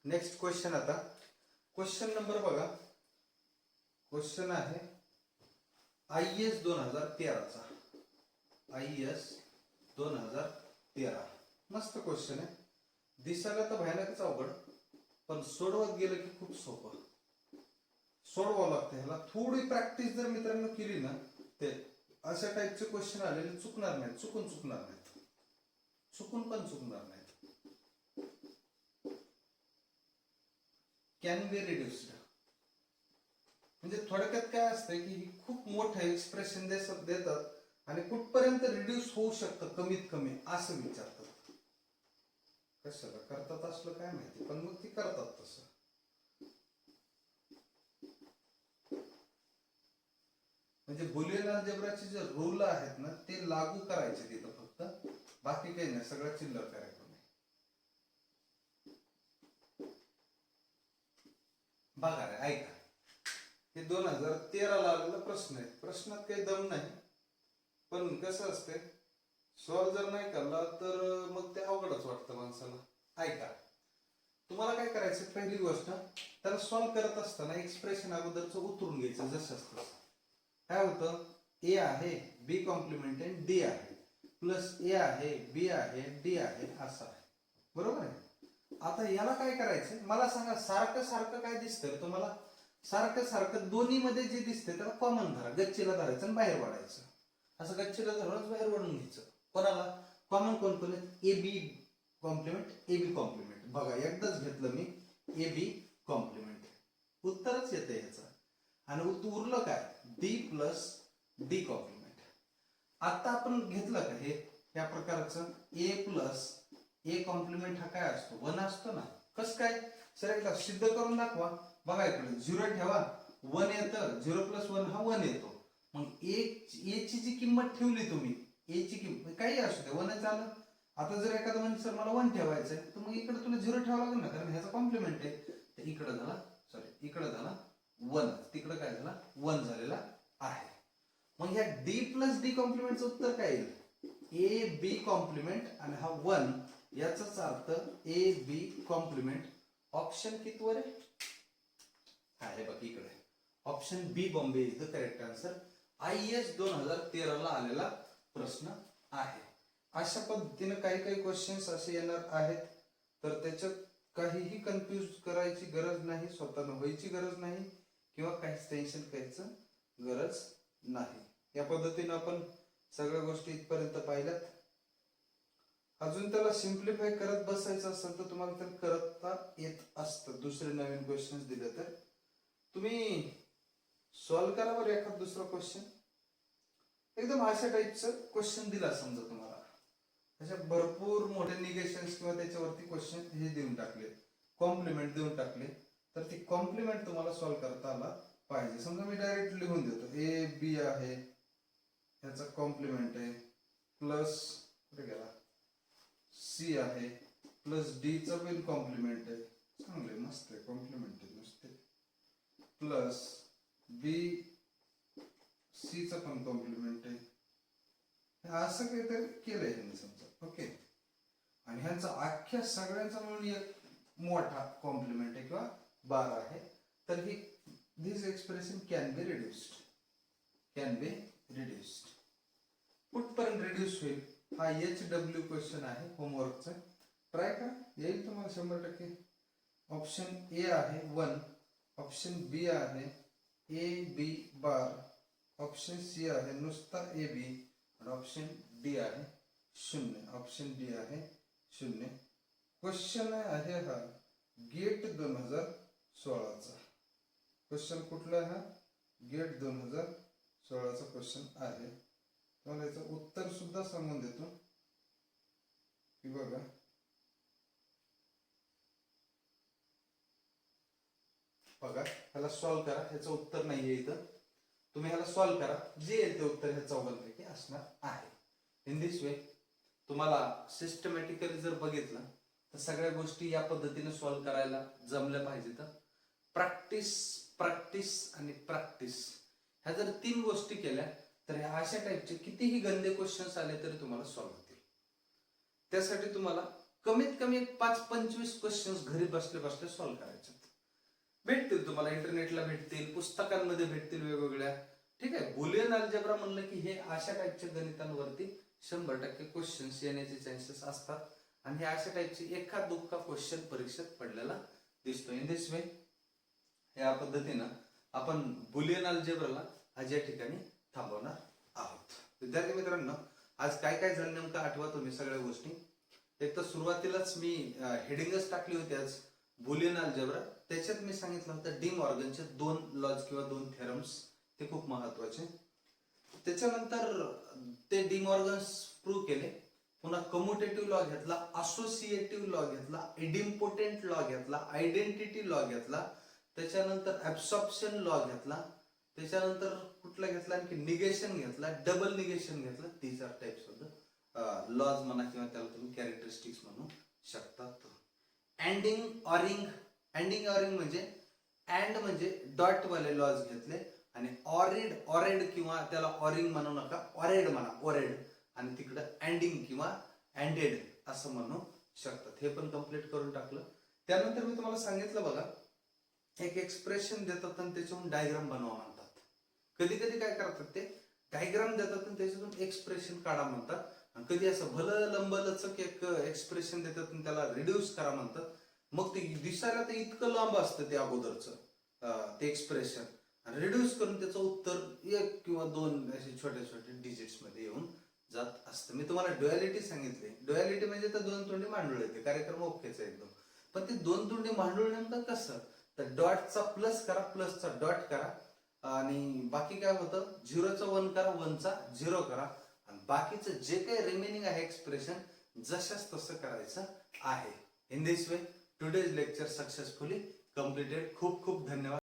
नेक्स्ट क्वेश्चन, आता क्वेश्चन नंबर बघा, क्वेश्चन आहे IS 2013चा, IS 2013. मस्त क्वेश्चन आहे, दिसायला तर भयानकच अवघड, पण सोडवत गेलं की खूप सोपं. सोडवावं लागतं, ह्याला थोडी प्रॅक्टिस जर मित्रांनो केली ना, ते अशा टाईपचे क्वेश्चन आलेले चुकणार नाहीत, चुकून पण चुकणार नाहीत. कॅन बी रिड्युस्ड म्हणजे थोडक्यात काय असतं की खूप मोठं एक्सप्रेशन देतात आणि कुठपर्यंत रिड्यूस होऊ शकतं कमीत कमी असं विचारतात. कशाला करतात असलं काय माहिती, पण मग ती करतात तसं. म्हणजे बुलियन अल्जेब्राचे जे रूल आहेत ना ते लागू करायचे तिथं फक्त, बाकी काही नाही, सगळं चिल्लर कार्यक्रम आहे. बघा रे, ऐका, हे 2013ला आलेला प्रश्न आहे, प्रश्नात काही दम नाही, पण कसं असते सॉल्व जर नाही करला तर मग ते अवघडच वाटतं माणसाला. ऐका, तुम्हाला काय करायचं, पहिली गोष्ट त्याला सॉल्व करत असताना एक्सप्रेशन अगोदरच उतरून घ्यायचं जसं असतं. काय होतं, ए आहे बी कॉम्प्लिमेंट आहे डी आहे, प्लस ए आहे बी आहे डी आहे, असं आहे, बरोबर आहे. आता याला काय करायचं मला सांगा, सारखं सारखं काय दिसतंय तुम्हाला, सारखं सारखं दोन्ही मध्ये जे दिसतंय त्याला कॉमन धरा, गच्चीला धरायचं आणि बाहेर वाढायचं. असं गच्चीला धरूनच बाहेर वाढून घ्यायचं. कोणाला कॉमन कोण कोण आहेत, A B complement A B complement. बघा एकदाच घेतलं मी ए बी कॉम्प्लिमेंट, उत्तरच येतं याचं. आणि उरलं काय, डी प्लस डी कॉम्प्लिमेंट. आता आपण घेतलं का हे या प्रकारचं ए प्लस ए कॉम्प्लिमेंट, हा काय असतो 1 असतो ना. कस काय सर, एकदा सिद्ध करून दाखवा. बघा इकडे 0 ठेवा, 1 येतं, 0 प्लस 1 हा 1 येतो. मग ए ची जी किंमत ठेवली तुम्ही, ए ची किंमत काही असू दे 1 आलं. आता जर एखादं म्हणजे सर मला 1 ठेवायचंय, तर मग इकडे तुला 0 ठेवावं लागेल ना, कारण ह्याचा कॉम्प्लिमेंट आहे. तर इकडे झाला, सॉरी इकडे झाला 1, तिकडे काय झाला 1 झालेला आहे. मग ह्या डी प्लस डी कॉम्प्लिमेंटचं उत्तर काय येईल, ए बी कॉम्प्लिमेंट, आणि हा 1 याचाच अर्थ ए बी कॉम्प्लिमेंट. ऑप्शन कितवर आहे, हे बघ इकडे, ऑप्शन बी बॉम्बे is the correct answer. IS 2013ला आलेला प्रश्न आहे. अशा पद्धतीने काही काही क्वेश्चन्स असे येणार आहेत, तर त्याच्यात काहीही कन्फ्यूज करायची गरज नाही, स्वतःला व्हायची गरज नाही, किंवा काहीच टेन्शन घ्यायचं गरज नाही. या पद्धतीने आपण सगळ्या गोष्टी इथपर्यंत पाहिल्यात. अजून त्याला सिम्प्लिफाय करत बसायचं असेल तर तुम्हाला तर करता येत असतं. दुसरे नवीन क्वेश्चन दिले तर तुम्ही सॉल्व करा बरं एखाद दुसरा क्वेश्चन. एकदम अशा टाईपचं क्वेश्चन दिला समजा तुम्हाला, अशा भरपूर मोठे निगेशन्स किंवा त्याच्यावरती क्वेश्चन हे देऊन टाकले, कॉम्प्लिमेंट देऊन टाकले, तर ती कॉम्प्लिमेंट तुम्हाला सॉल्व करता आला पाहिजे. समजा मी डायरेक्ट लिहून देतो, ए बी आहे ह्याचा कॉम्प्लिमेंट आहे, प्लस कुठे गेला सी आहे, प्लस डी चा पण कॉम्प्लिमेंट आहे, चांगले मस्त आहे कॉम्प्लिमेंट आहे नुसते, प्लस बी सी चा पण कॉम्प्लिमेंट आहे, असं काहीतरी केलंय ह्यांनी समजा. ओके, आणि ह्यांचा अख्ख्या सगळ्यांचा मिळून एक मोठा कॉम्प्लिमेंट आहे किंवा बार आहे. तर ही this expression can be reduced, can be reduced. कुठपर्यंत रिड्यूस होईल हा HW क्वेश्चन आहे होमवर्कचा, ट्राय करा, येईल तुम्हाला 100%. ऑप्शन ए आहे 1, ऑप्शन बी आहे A B bar, option C आहे नुसता ए बी, आणि ऑप्शन डी आहे 0, ऑप्शन डी आहे 0. क्वेश्चन आहे हा गेट 2016चा क्वेश्चन. कुठला हा गेट 2016चा क्वेश्चन आहे. तुम्हाला याचं उत्तर सुद्धा सांगून देतो की बघा, ह्याला सॉल्व्ह करा. ह्याचं उत्तर नाहीये इथं, तुम्ही ह्याला सॉल्व्ह करा. जे येईल ते उत्तर ह्या चौघांपैकी असणार आहे. इन दिस वे तुम्हाला सिस्टमॅटिकली जर बघितलं तर सगळ्या गोष्टी या पद्धतीने सॉल्व्ह करायला जमल्या पाहिजेत. प्रॅक्टिस, प्रॅक्टिस आणि प्रॅक्टिस, ह्या जर 3 गोष्टी केल्या तर ह्या अशा टाईपचे कितीही गंदे क्वेश्चन्स आले तरी तुम्हाला सॉल्व्ह होतील. त्यासाठी तुम्हाला कमीत कमी 5-25 क्वेश्चन्स घरी बसले बसले सॉल्व्ह करायचे भेटतील. तुम्हाला इंटरनेटला भेटतील, पुस्तकांमध्ये भेटतील वेगवेगळ्या. ठीक आहे. बुलियन अल्जेब्रा म्हणलं की हे अशा टाईपच्या गणितांवरती 100% क्वेश्चन्स येण्याचे चान्सेस असतात. आणि हे अशा टाईपचे एका दुःखा क्वेश्चन परीक्षेत पडलेला दिसतो. इन दिस वे या पद्धतीनं आपण बुलियन अल्जेब्राला आज या ठिकाणी थांबवणार आहोत. विद्यार्थी मित्रांनो, आज काय काय झालं नेमकं आठवा तुम्ही सगळ्या गोष्टी. एक तर सुरुवातीलाच मी हेडिंगच टाकली होती आज बुलियन अल्जेब्रा. त्याच्यात मी सांगितलं होतं डी मॉर्गनचे 2 लॉज किंवा 2 थेरम्स, ते खूप महत्वाचे. त्याच्यानंतर ते डी मॉर्गन प्रूव्ह केले. पुन्हा कम्युटेटिव्ह लॉ घेतला, असोसिएटिव्ह लॉ घेतला, इडिम्पोटेंट लॉ घेतला, आयडेंटिटी लॉ घेतला, त्याच्यानंतर ऍब्सॉर्प्शन लॉ घेतला, त्याच्यानंतर कुठला घेतला आणखी निगेशन घेतला, डबल निगेशन घेतला. These are types of the laws म्हणा किंवा त्याला तुम्ही कॅरेक्टरिस्टिक्स म्हणू शकतात. अँडिंग ऑरिंग, अँडिंग ऑरिंग म्हणजे अँड म्हणजे डॉट वाले लॉज घेतले, आणि ऑरेड, ऑरेड किंवा त्याला ऑरिंग म्हणू नका, ऑरेड म्हणा, ऑरेड, आणि तिकडं अँडिंग किंवा अँडेड असं म्हणू शकतात. हे पण कम्प्लीट करून टाकलं. त्यानंतर मी तुम्हाला सांगितलं बघा, एक एक्सप्रेशन देतात आणि त्याच्यातून डायग्राम बनवा म्हणतात. कधी कधी काय करतात ते डायग्राम देतात आणि त्याच्यातून एक्सप्रेशन काढा म्हणतात. आणि कधी असं भलं लंबलचक एक एक्सप्रेशन देतात आणि त्याला रिड्यूस करा म्हणतात. मग ते दिसायला ते इतकं लांब असतं ते अगोदरचं ते एक्सप्रेशन, आणि रिड्यूस करून त्याचं उत्तर 1 किंवा 2 असे छोटे छोटे डिजिट्स मध्ये येऊन जात असतं. मी तुम्हाला ड्युअलिटी सांगितली. ड्युअलिटी म्हणजे तर 2 तोंडी मांडूळ येते. कार्यक्रम ओकेच आहे एकदम. पण ते 2 तोंडी मांडूळ नेमकं कसं, तर डॉटचा प्लस करा, प्लसचा डॉट करा, आणि बाकी काय होतं, 0चा 1 करा, 1चा 0 करा, आणि बाकीचं जे काही रिमेनिंग आहे एक्सप्रेशन जशाच तसं करायचं आहे. In this way today's lecture successfully completed. खूप खूप धन्यवाद.